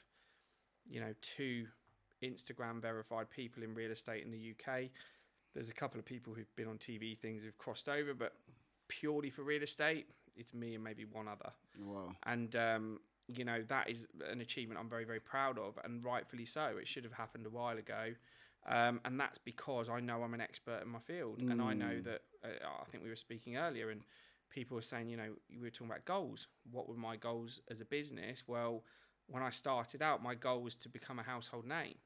2 Instagram verified people in real estate in the UK. There's a couple of people who've been on TV things who've crossed over, but purely for real estate, it's me and maybe one other. Wow. And, that is an achievement I'm very, very proud of, and rightfully so. It should have happened a while ago. And that's because I know I'm an expert in my field. And I know that, I think we were speaking earlier, and people were saying, we were talking about goals. What were my goals as a business? Well, when I started out, my goal was to become a household name.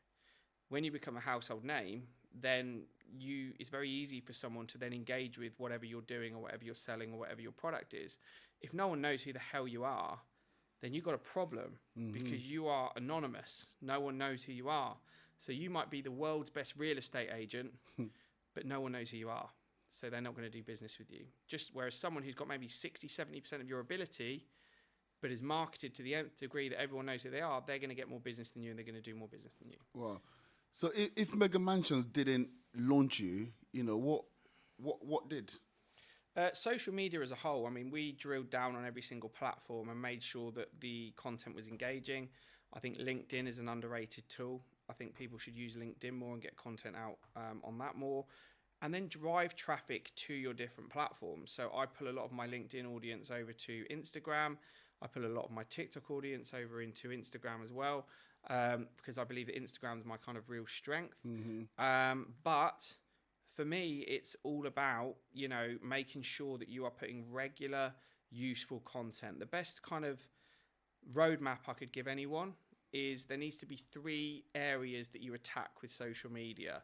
When you become a household name, then it's very easy for someone to then engage with whatever you're doing or whatever you're selling or whatever your product is. If no one knows who the hell you are, then you've got a problem, because you are anonymous. No one knows who you are. So you might be the world's best real estate agent, but no one knows who you are. So they're not going to do business with you. Just whereas someone who's got maybe 60, 70% of your ability, but is marketed to the nth degree that everyone knows who they are, they're going to get more business than you, and they're going to do more business than you. Wow. So if Mega Mansions didn't launch you, what did? Social media as a whole, I mean, we drilled down on every single platform and made sure that the content was engaging. I think LinkedIn is an underrated tool. I think people should use LinkedIn more and get content out on that more. And then drive traffic to your different platforms. So I pull a lot of my LinkedIn audience over to Instagram. I pull a lot of my TikTok audience over into Instagram as well, because I believe that Instagram is my kind of real strength. But for me, it's all about, making sure that you are putting regular, useful content. The best kind of roadmap I could give anyone is there needs to be 3 areas that you attack with social media.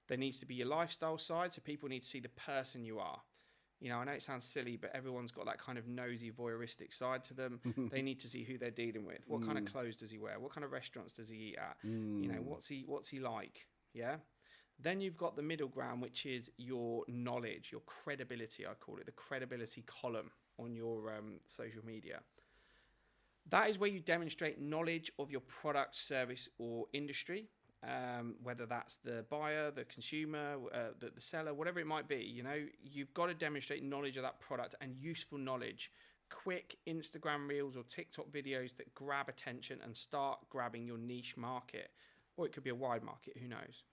There needs to be your lifestyle side, so people need to see the person you are. I know it sounds silly, but everyone's got that kind of nosy, voyeuristic side to them. They need to see who they're dealing with. What kind of clothes does he wear? What kind of restaurants does he eat at? What's he like? Yeah. Then you've got the middle ground, which is your knowledge, your credibility, I call it, the credibility column on your social media. That is where you demonstrate knowledge of your product, service, or industry, whether that's the buyer, the consumer, the seller, whatever it might be. You've got to demonstrate knowledge of that product and useful knowledge. Quick Instagram reels or TikTok videos that grab attention and start grabbing your niche market, or it could be a wide market, who knows.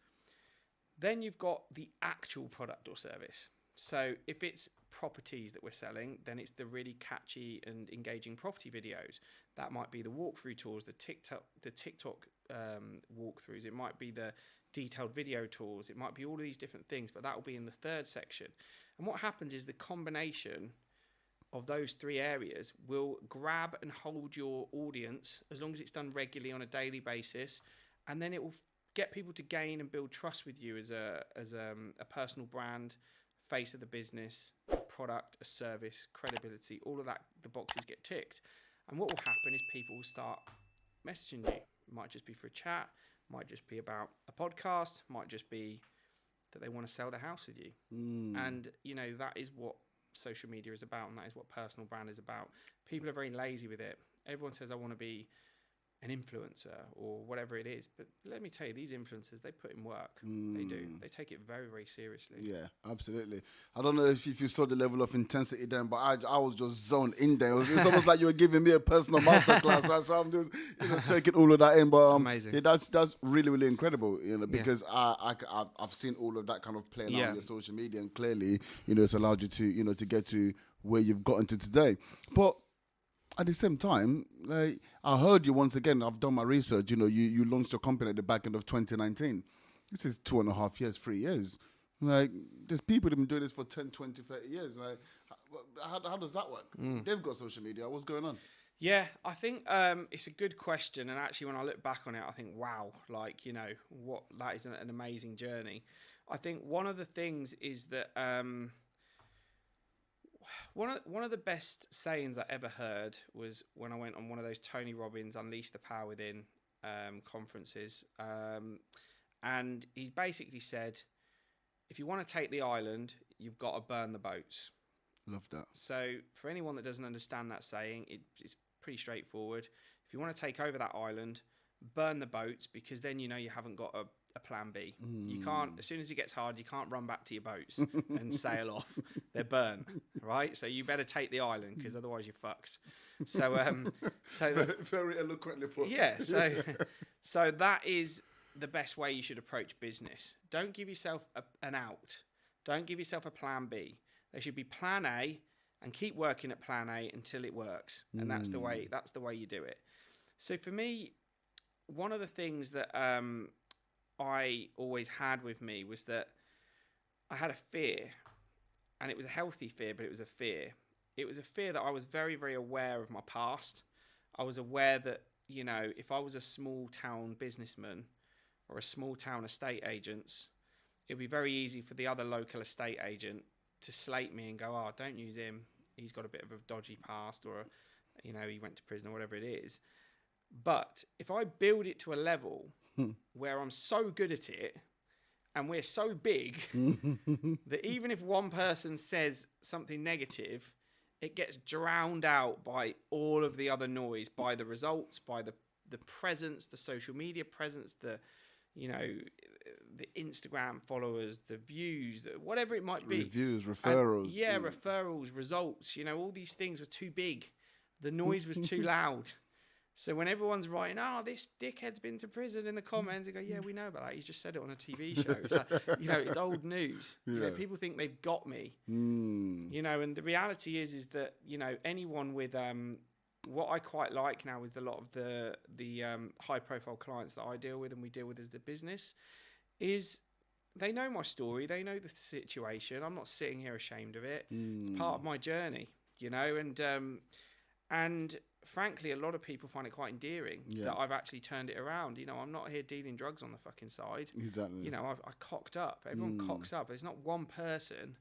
Then you've got the actual product or service. So if it's properties that we're selling, then it's the really catchy and engaging property videos. That might be the walkthrough tours, the TikTok walkthroughs. It might be the detailed video tours. It might be all of these different things, but that will be in the 3rd section. And what happens is the combination of those 3 areas will grab and hold your audience as long as it's done regularly on a daily basis, and then it will get people to gain and build trust with you as a personal brand face of the business, a product, a service, credibility, all of that, the boxes get ticked. And what will happen is people will start messaging you. It might just be for a chat, might just be about a podcast, might just be that they want to sell the house with you. And, you know, that is what social media is about, and that is what personal brand is about. People are very lazy with it. Everyone says, I want to be an influencer or whatever it is. But let me tell you, these influencers, they put in work. They do. They take it very, very seriously. Yeah, absolutely. I don't know if you saw the level of intensity then, but I was just zoned in there. It's almost like you were giving me a personal masterclass. Right? So I'm just, you know, taking all of that in. But Amazing. Yeah, that's really, really incredible, you know, because I've seen all of that kind of playing out on your social media, and clearly, you know, it's allowed you to, you know, to get to where you've gotten to today. But at the same time, like, I heard you once again, I've done my research, you know, you launched your company at the back end of 2019. This is 2.5 years, 3 years. Like, there's people that have been doing this for 10, 20, 30 years. Like, how does that work? They've got social media. What's going on? Yeah, I think it's a good question. And actually, when I look back on it, I think, wow, like, you know, that is an amazing journey. I think one of the things is that one of the best sayings I ever heard was when I went on one of those Tony Robbins Unleash the Power Within conferences. And he basically said, if you want to take the island, you've got to burn the boats. Love that. So for anyone that doesn't understand that saying, it's pretty straightforward. If you want to take over that island, burn the boats, because then you know you haven't got a plan B. You can't, as soon as it gets hard, you can't run back to your boats and sail off. They're burnt, right? So you better take the island, because otherwise you're fucked. So, very eloquently put. Yeah. So that is the best way you should approach business. Don't give yourself an out. Don't give yourself a plan B. There should be plan A, and keep working at plan A until it works. And that's the way you do it. So for me, one of the things that I always had with me was that I had a fear, and it was a healthy fear, but it was a fear. It was a fear that I was very, very aware of my past. I was aware that, you know, if I was a small town businessman or a small town estate agent, it'd be very easy for the other local estate agent to slate me and go, oh, don't use him. He's got a bit of a dodgy past, or, you know, he went to prison or whatever it is. But if I build it to a level where I'm so good at it and we're so big that even if one person says something negative, it gets drowned out by all of the other noise, by the results, by the presence, the social media presence, the Instagram followers, the views, whatever it might be. Reviews, referrals. Referrals, results. You know, all these things were too big. The noise was too loud. So when everyone's writing, oh, this dickhead's been to prison in the comments, they go, yeah, we know about that. He's just said it on a TV show. It's like, you know, it's old news. Yeah. You know, people think they've got me. You know, and the reality is that, you know, anyone with what I quite like now with a lot of the high profile clients that I deal with and we deal with as the business is they know my story. They know the situation. I'm not sitting here ashamed of it. It's part of my journey, you know, and frankly, a lot of people find it quite endearing that I've actually turned it around. You know, I'm not here dealing drugs on the fucking side. Exactly. You know, I cocked up. Everyone cocks up. There's not one person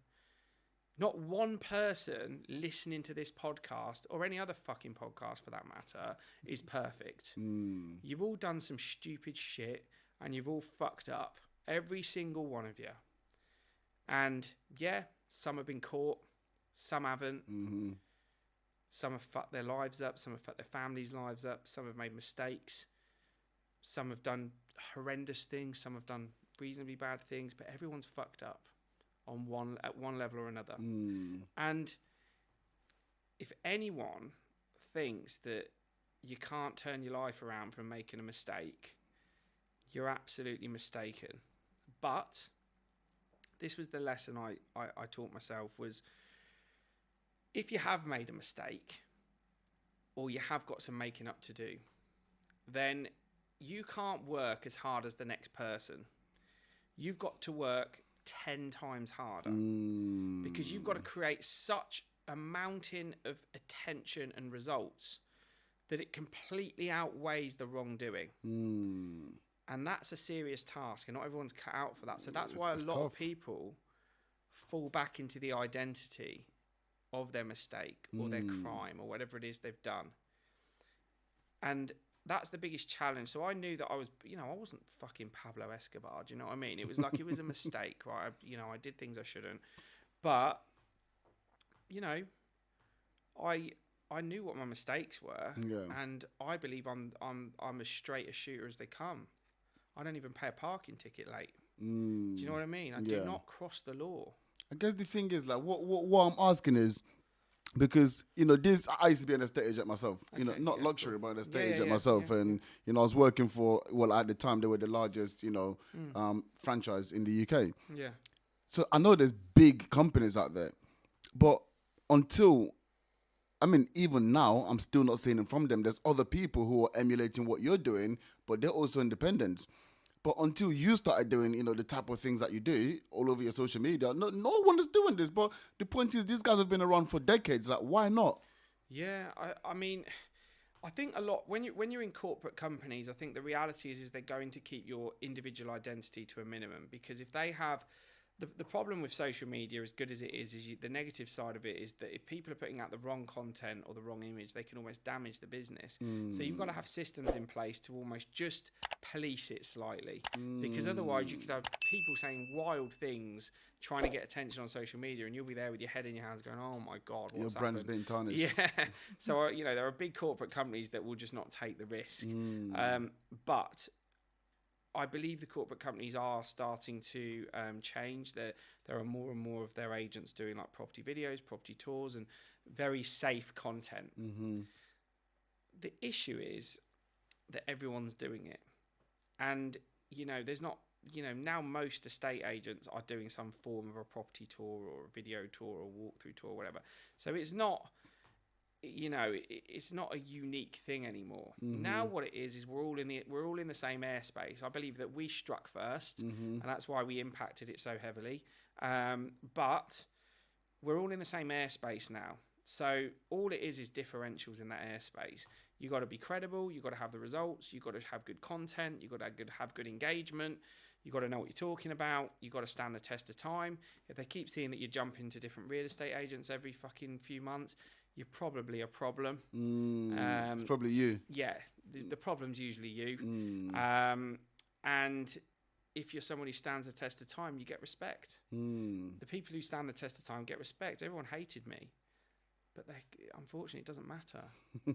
listening to this podcast or any other fucking podcast for that matter is perfect. You've all done some stupid shit and you've all fucked up. Every single one of you. And yeah, some have been caught. Some haven't. Some have fucked their lives up. Some have fucked their families' lives up. Some have made mistakes. Some have done horrendous things. Some have done reasonably bad things. But everyone's fucked up at one level or another. And if anyone thinks that you can't turn your life around from making a mistake, you're absolutely mistaken. But this was the lesson I taught myself was, if you have made a mistake or you have got some making up to do, then you can't work as hard as the next person. You've got to work 10 times harder because you've got to create such a mountain of attention and results that it completely outweighs the wrongdoing. And that's a serious task, and not everyone's cut out for that. So that's why a lot of people fall back into the identity of their mistake or their crime or whatever it is they've done. And that's the biggest challenge. So I knew that I was, I wasn't fucking Pablo Escobar. Do you know what I mean? It was like, it was a mistake, right? I did things I shouldn't. But, I knew what my mistakes were, and I believe I'm as straight a shooter as they come. I don't even pay a parking ticket late. Do you know what I mean? I do not cross the law. I guess the thing is, like, what I'm asking is, because, I used to be an estate agent myself, not luxury, but an estate agent myself. And, I was working for, at the time, they were the largest, franchise in the UK. Yeah. So I know there's big companies out there, but even now, I'm still not seeing it from them. There's other people who are emulating what you're doing, but they're also independent. But until you started doing, the type of things that you do all over your social media, no one is doing this. But the point is, these guys have been around for decades. Like, why not? Yeah, I think a lot when you're in corporate companies, I think the reality is they're going to keep your individual identity to a minimum, because if they have the problem with social media, as good as it is the negative side of it is that if people are putting out the wrong content or the wrong image, they can almost damage the business. So you've got to have systems in place to almost just police it slightly, because otherwise you could have people saying wild things, trying to get attention on social media, and you'll be there with your head in your hands going, oh my God, what's your brand's being tarnished. Yeah. So, there are big corporate companies that will just not take the risk. But I believe the corporate companies are starting to change. There are more and more of their agents doing like property videos, property tours, and very safe content. The issue is that everyone's doing it. And, there's not, now most estate agents are doing some form of a property tour or a video tour or walkthrough tour or whatever. So it's not, it's not a unique thing anymore. Now what it is we're all in the same airspace. I believe that we struck first, and that's why we impacted it so heavily. But we're all in the same airspace now. So all it is differentials in that airspace. You got to be credible. You got to have the results. You got to have good content. You got to have good engagement. You got to know what you're talking about. You got to stand the test of time. If they keep seeing that you jump into different real estate agents every fucking few months, you're probably a problem. It's probably you. Yeah, the problem's usually you. And if you're someone who stands the test of time, you get respect. The people who stand the test of time get respect. Everyone hated me. But unfortunately, it doesn't matter,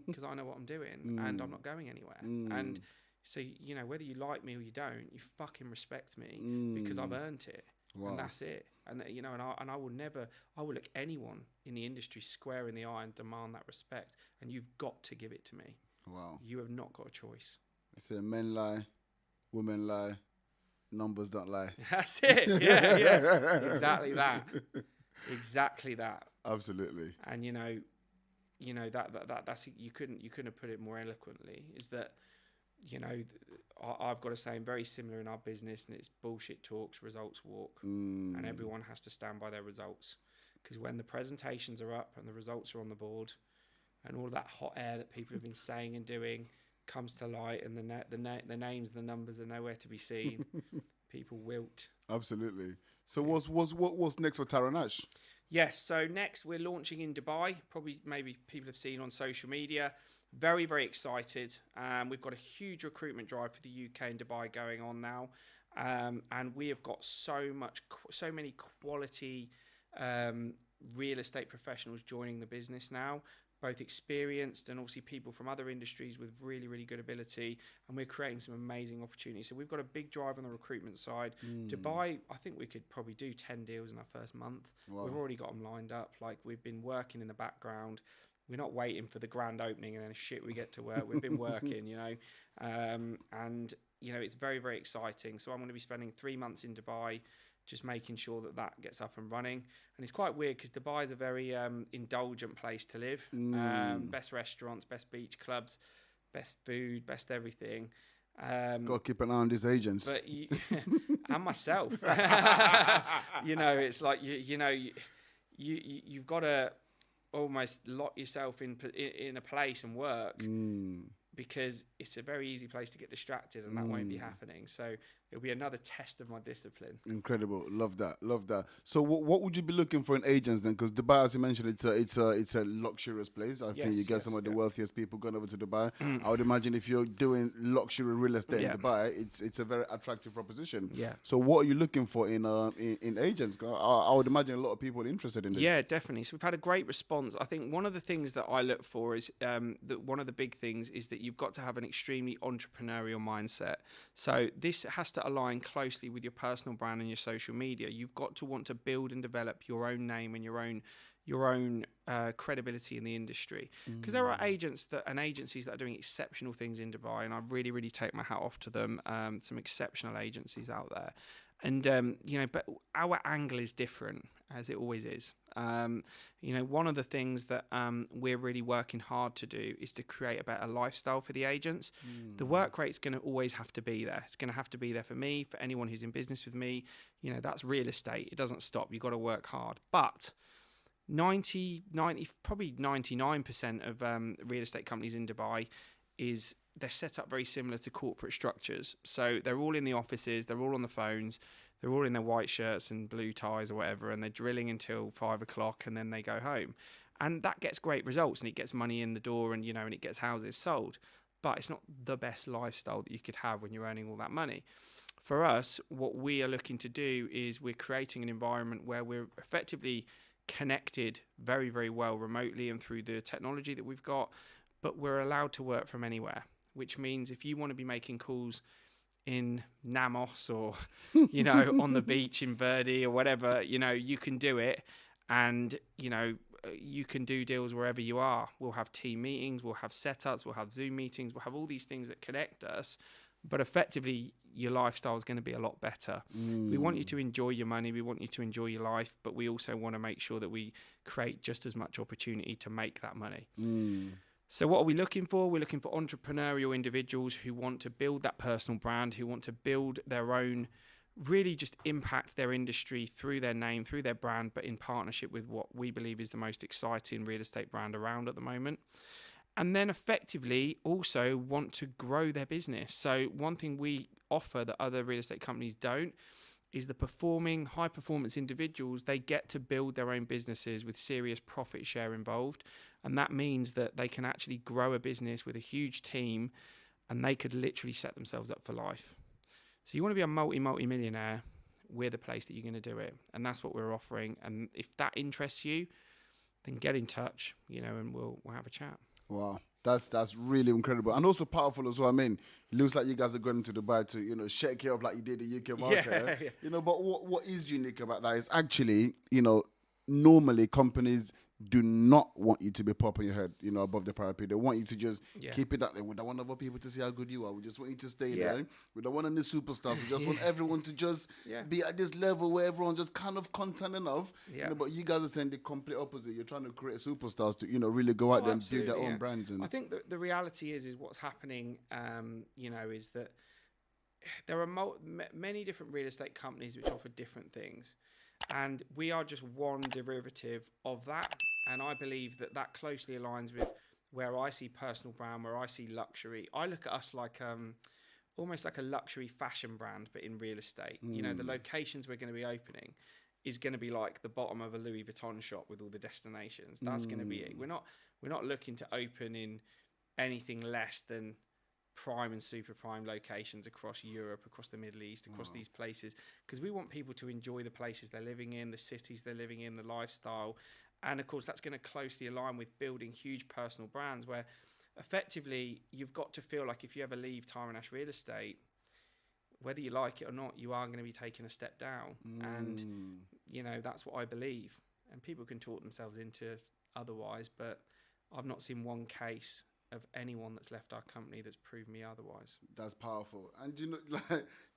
because I know what I'm doing and I'm not going anywhere. And so, whether you like me or you don't, you fucking respect me because I've earned it. Wow. And that's it. And, I will look anyone in the industry square in the eye and demand that respect. And you've got to give it to me. Wow. You have not got a choice. I say men lie, women lie, numbers don't lie. That's it. Yeah. Exactly that. Exactly that. Absolutely. And that's you couldn't have put it more eloquently. Is that I've got a saying very similar in our business, and it's bullshit talks, results walk, and everyone has to stand by their results. Because when the presentations are up and the results are on the board, and all that hot air that people have been saying and doing comes to light, and the names, the numbers are nowhere to be seen, people wilt. Absolutely. So what's next for Tyron Ash? Yes, so next we're launching in Dubai. Maybe people have seen on social media. Very, very excited. We've got a huge recruitment drive for the UK and Dubai going on now. And we have got so many quality real estate professionals joining the business now, both experienced and obviously people from other industries with really, really good ability. And we're creating some amazing opportunities. So we've got a big drive on the recruitment side. Dubai, I think we could probably do 10 deals in our first month. Wow. We've already got them lined up. Like, we've been working in the background. We're not waiting for the grand opening and then shit we get to work. We've been working, and it's very, very exciting. So I'm going to be spending 3 months in Dubai, just making sure that gets up and running. And it's quite weird because Dubai is a very indulgent place to live. Best restaurants, best beach clubs, best food, best everything. Got to keep an eye on these agents. But and myself, it's like you've got to almost lock yourself in a place and work because it's a very easy place to get distracted, and that won't be happening. So it'll be another test of my discipline. Incredible, love that. So what would you be looking for in agents then? Because Dubai, as you mentioned, it's a luxurious place. I think you get some of the wealthiest people going over to Dubai. I would imagine if you're doing luxury real estate in Dubai, it's a very attractive proposition. Yeah. So what are you looking for in agents? I would imagine a lot of people are interested in this. Yeah, definitely. So we've had a great response. I think one of the things that I look for is that one of the big things is that you've got to have an extremely entrepreneurial mindset. So this has to align closely with your personal brand and your social media. You've got to want to build and develop your own name and your own credibility in the industry, because there are agents and agencies that are doing exceptional things in Dubai, and I really, really take my hat off to them. Some exceptional agencies out there. And, but our angle is different, as it always is. One of the things that we're really working hard to do is to create a better lifestyle for the agents. The work rate's going to always have to be there. It's going to have to be there for me, for anyone who's in business with me. That's real estate. It doesn't stop. You've got to work hard. But 90, probably 99% of real estate companies in Dubai they're set up very similar to corporate structures. So they're all in the offices, they're all on the phones, they're all in their white shirts and blue ties or whatever, and they're drilling until 5 o'clock and then they go home. And that gets great results, and it gets money in the door, and and it gets houses sold. But it's not the best lifestyle that you could have when you're earning all that money. For us, what we are looking to do is we're creating an environment where we're effectively connected very, very well remotely and through the technology that we've got, but we're allowed to work from anywhere, which means if you want to be making calls in Namos or, on the beach in Verdi or whatever, you can do it. And, you can do deals wherever you are. We'll have team meetings, we'll have setups, we'll have Zoom meetings, we'll have all these things that connect us. But effectively, your lifestyle is going to be a lot better. We want you to enjoy your money. We want you to enjoy your life. But we also want to make sure that we create just as much opportunity to make that money. So what are we looking for? We're looking for entrepreneurial individuals who want to build that personal brand, who want to build their own, really just impact their industry through their name, through their brand, but in partnership with what we believe is the most exciting real estate brand around at the moment. And then effectively also want to grow their business. So one thing we offer that other real estate companies don't is the performing, high-performance individuals. They get to build their own businesses with serious profit share involved. And that means that they can actually grow a business with a huge team, and they could literally set themselves up for life. So you want to be a multi-millionaire, we're the place that you're going to do it. And that's what we're offering. And if that interests you, then get in touch, and we'll have a chat. Wow, that's really incredible and also powerful as well. I mean, it looks like you guys are going to Dubai to shake it up like you did the UK market. Yeah. But what is unique about that is actually normally companies do not want you to be popping your head above the parapet. They want you to just keep it up there. We don't want other people to see how good you are. We just want you to stay there. We don't want any superstars. We just want everyone to just be at this level where everyone just kind of content enough. But you guys are saying the complete opposite. You're trying to create superstars to really go out there and build their own brands. And I think the reality is what's happening is that there are many different real estate companies which offer different things. And we are just one derivative of that. And I believe that closely aligns with where I see personal brand, where I see luxury. I look at us like almost like a luxury fashion brand, but in real estate. The locations we're going to be opening is going to be like the bottom of a Louis Vuitton shop with all the destinations. That's going to be it. We're not looking to open in anything less than prime and super prime locations across Europe, across the Middle East, across these places, because we want people to enjoy the places they're living in, the cities they're living in, the lifestyle. And of course, that's going to closely align with building huge personal brands where effectively you've got to feel like if you ever leave Tyron Ash Real Estate, whether you like it or not, you are going to be taking a step down. And, that's what I believe. And people can talk themselves into otherwise, but I've not seen one case of anyone that's left our company that's proved me otherwise. That's powerful. And do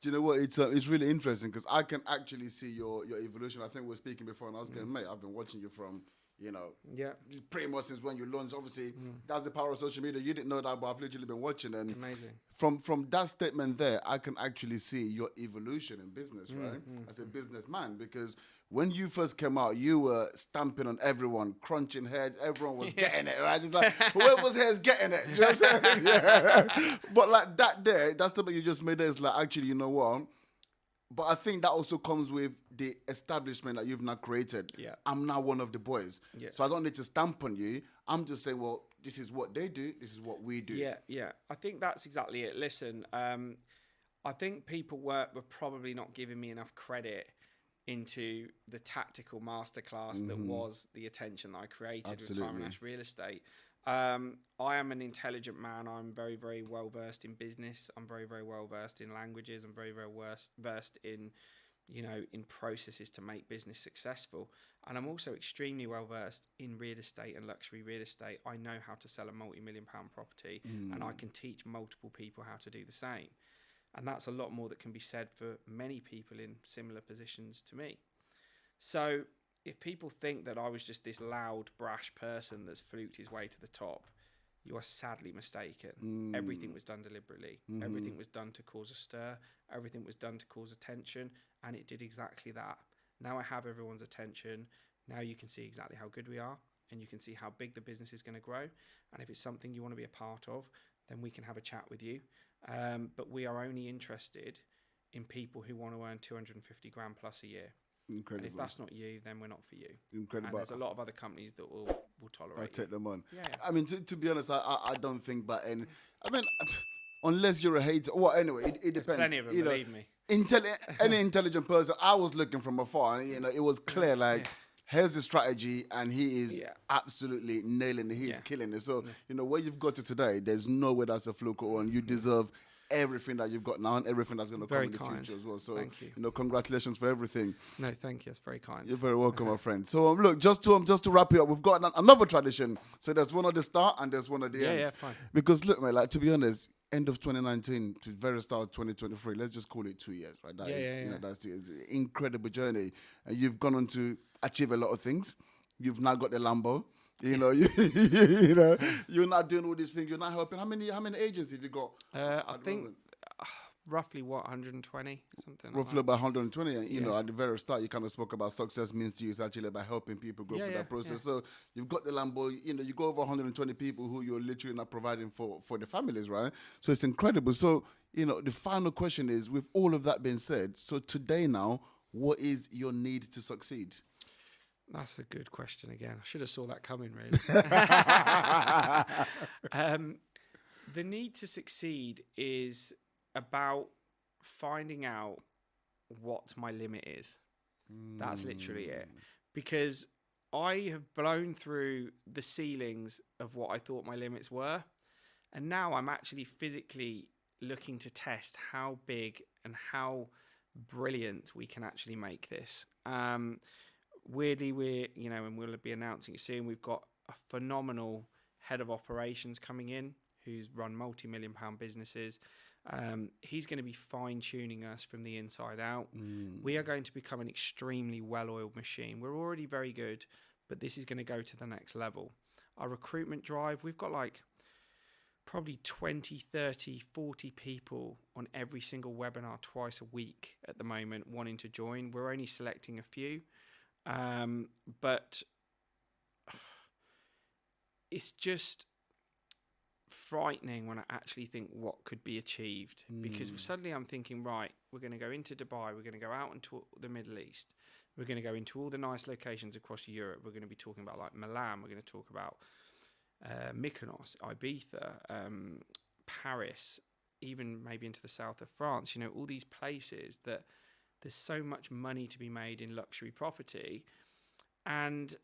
you know what? It's really interesting because I can actually see your evolution. I think we were speaking before, and I was going, mate, I've been watching you from Yeah. pretty much since when you launched. Obviously, that's the power of social media. You didn't know that, but I've literally been watching. And Amazing. from that statement there, I can actually see your evolution in business, right? As a businessman, because when you first came out, you were stamping on everyone, crunching heads. Everyone was getting it, right? It's like whoever's here is getting it. Do you know what I'm saying? Yeah. But like that statement you just made there is like, actually, you know what? But I think that also comes with the establishment that you've now created. Yeah. I'm now one of the boys. Yeah. So I don't need to stamp on you. I'm just saying, well, this is what they do. This is what we do. Yeah. I think that's exactly it. Listen, I think people were probably not giving me enough credit into the tactical masterclass that was the attention that I created with Tyron Ash Real Estate. I am an intelligent man. I'm very, very well versed in business. I'm very, very well versed in languages. I'm very, very versed in, in processes to make business successful. And I'm also extremely well versed in real estate and luxury real estate. I know how to sell a multi-million-pound property, and I can teach multiple people how to do the same. And that's a lot more that can be said for many people in similar positions to me. So if people think that I was just this loud, brash person that's fluked his way to the top, you are sadly mistaken. Everything was done deliberately. Everything was done to cause a stir. Everything was done to cause attention, and it did exactly that. Now I have everyone's attention. Now you can see exactly how good we are, and you can see how big the business is going to grow. And if it's something you want to be a part of, then we can have a chat with you. But we are only interested in people who want to earn 250 grand plus a year. Incredible. And if that's not you, then we're not for you. Incredible. And there's a lot of other companies that will tolerate I'll take them on. Yeah. I mean, to be honest, I don't think, but unless you're a hater, well, anyway, it depends. There's plenty of them, believe me. Any intelligent person, I was looking from afar, and it was clear, here's the strategy, and he is absolutely nailing it. He's killing it. So, where you've got to today, there's no way that's a fluke, and you deserve everything that you've got now and everything that's going to come in the future as well. So, thank you. Congratulations for everything. No, thank you. That's very kind. You're very welcome, my friend. So, look, just to wrap it up, we've got another tradition. So there's one at the start and there's one at the end. Yeah, fine. Because look, mate, to be honest, end of 2019 to very start of 2023, let's just call it 2 years, right? That's it's an incredible journey. And you've gone on to achieve a lot of things. You've now got the Lambo. You're not doing all these things. You're not helping. How many agents have you got? I think roughly 120 something. Roughly about 120. And at the very start, you kind of spoke about success means to you is actually about helping people go through that process. Yeah. So you've got the Lambo. You go over 120 people who you're literally not providing for the families, right? So it's incredible. So the final question is, with all of that being said, so today now, what is your need to succeed? That's a good question again. I should have saw that coming, really. The need to succeed is about finding out what my limit is. That's literally it. Because I have blown through the ceilings of what I thought my limits were. And now I'm actually physically looking to test how big and how brilliant we can actually make this. Weirdly, and we'll be announcing it soon, we've got a phenomenal head of operations coming in who's run multi-million-pound businesses. He's going to be fine-tuning us from the inside out. We are going to become an extremely well-oiled machine. We're already very good, but this is going to go to the next level. Our recruitment drive, we've got probably 20, 30, 40 people on every single webinar twice a week at the moment wanting to join. We're only selecting a few. But it's just frightening when I actually think what could be achieved, because suddenly I'm thinking, right, we're going to go into Dubai, we're going to go out into the Middle East, we're going to go into all the nice locations across Europe, we're going to be talking about Milan, we're going to talk about Mykonos, Ibiza, Paris, even maybe into the south of France, all these places that there's so much money to be made in luxury property, and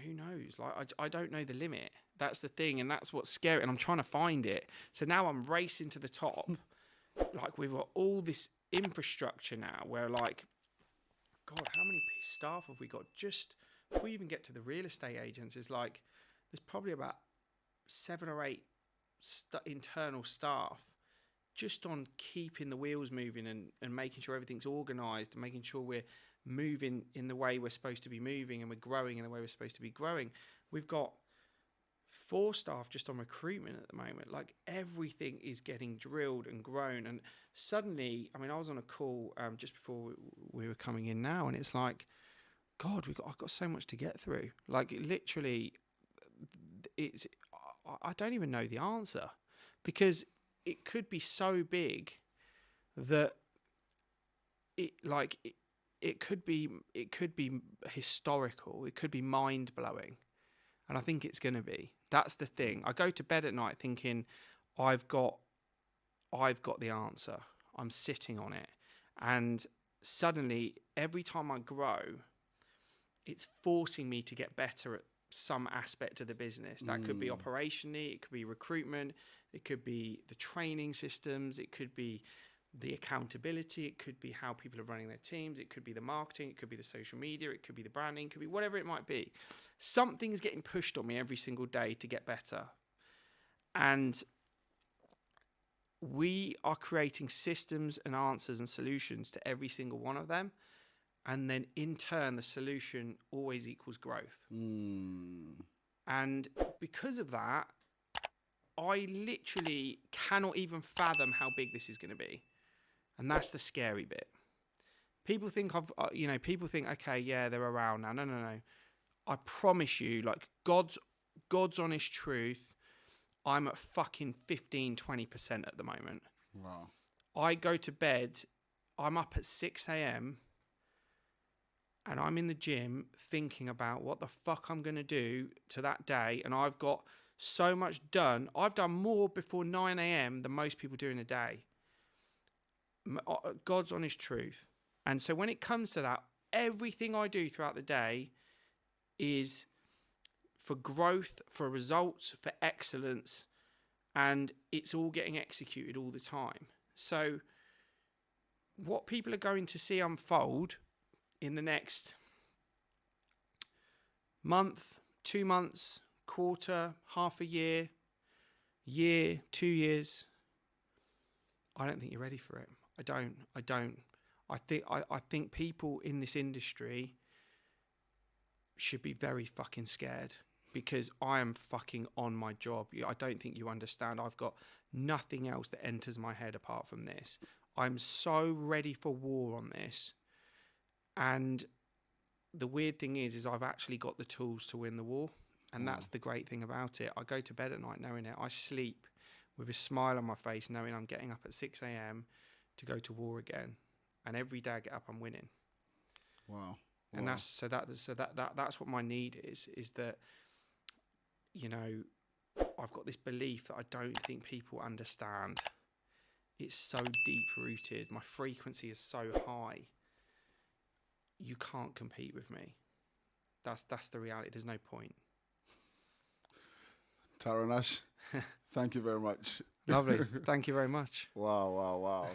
who knows? I don't know the limit. That's the thing, and that's what's scary. And I'm trying to find it. So now I'm racing to the top. We've got all this infrastructure now. Where God, how many staff have we got? Just before we even get to the real estate agents, there's probably about 7 or 8 internal staff just on keeping the wheels moving and making sure everything's organized and making sure we're moving in the way we're supposed to be moving and we're growing in the way we're supposed to be growing. We've got 4 staff just on recruitment at the moment. Like, everything is getting drilled and grown. And suddenly, I mean, I was on a call just before we were coming in now, and it's like, God, I've got so much to get through. Like, literally, I don't even know the answer, because it could be so big that it could be historical. It could be mind blowing, and I think it's going to be. That's the thing. I go to bed at night thinking, I've got the answer. I'm sitting on it, and suddenly, every time I grow, it's forcing me to get better at some aspect of the business. That could be operationally, it could be recruitment, it could be the training systems, it could be the accountability, it could be how people are running their teams, it could be the marketing, it could be the social media, it could be the branding, it could be whatever it might be. Something's getting pushed on me every single day to get better. And we are creating systems and answers and solutions to every single one of them. And then in turn, the solution always equals growth. And because of that, I literally cannot even fathom how big this is going to be. And that's the scary bit. People think okay, yeah, they're around now. No. I promise you, like, God's honest truth, I'm at fucking 15-20% at the moment. Wow. I go to bed, I'm up at 6 a.m. and I'm in the gym thinking about what the fuck I'm going to do to that day. And I've got so much done. I've done more before 9 a.m. than most people do in a day. God's honest truth. And so when it comes to that, everything I do throughout the day is for growth, for results, for excellence. And it's all getting executed all the time. So what people are going to see unfold in the next month, 2 months, quarter, half a year, 2 years, I don't think you're ready for it. I don't. I think people in this industry should be very fucking scared, because I am fucking on my job. I don't think you understand. I've got nothing else that enters my head apart from this. I'm so ready for war on this. And the weird thing is I've actually got the tools to win the war. And that's the great thing about it. I go to bed at night knowing it. I sleep with a smile on my face, knowing I'm getting up at 6 a.m. to go to war again. And every day I get up, I'm winning. Wow. And that's what my need is that, you know, I've got this belief that I don't think people understand. It's so deep rooted. My frequency is so high. You can't compete with me. That's the reality. There's no point. Tyron Ash, thank you very much. Lovely. Thank you very much. Wow.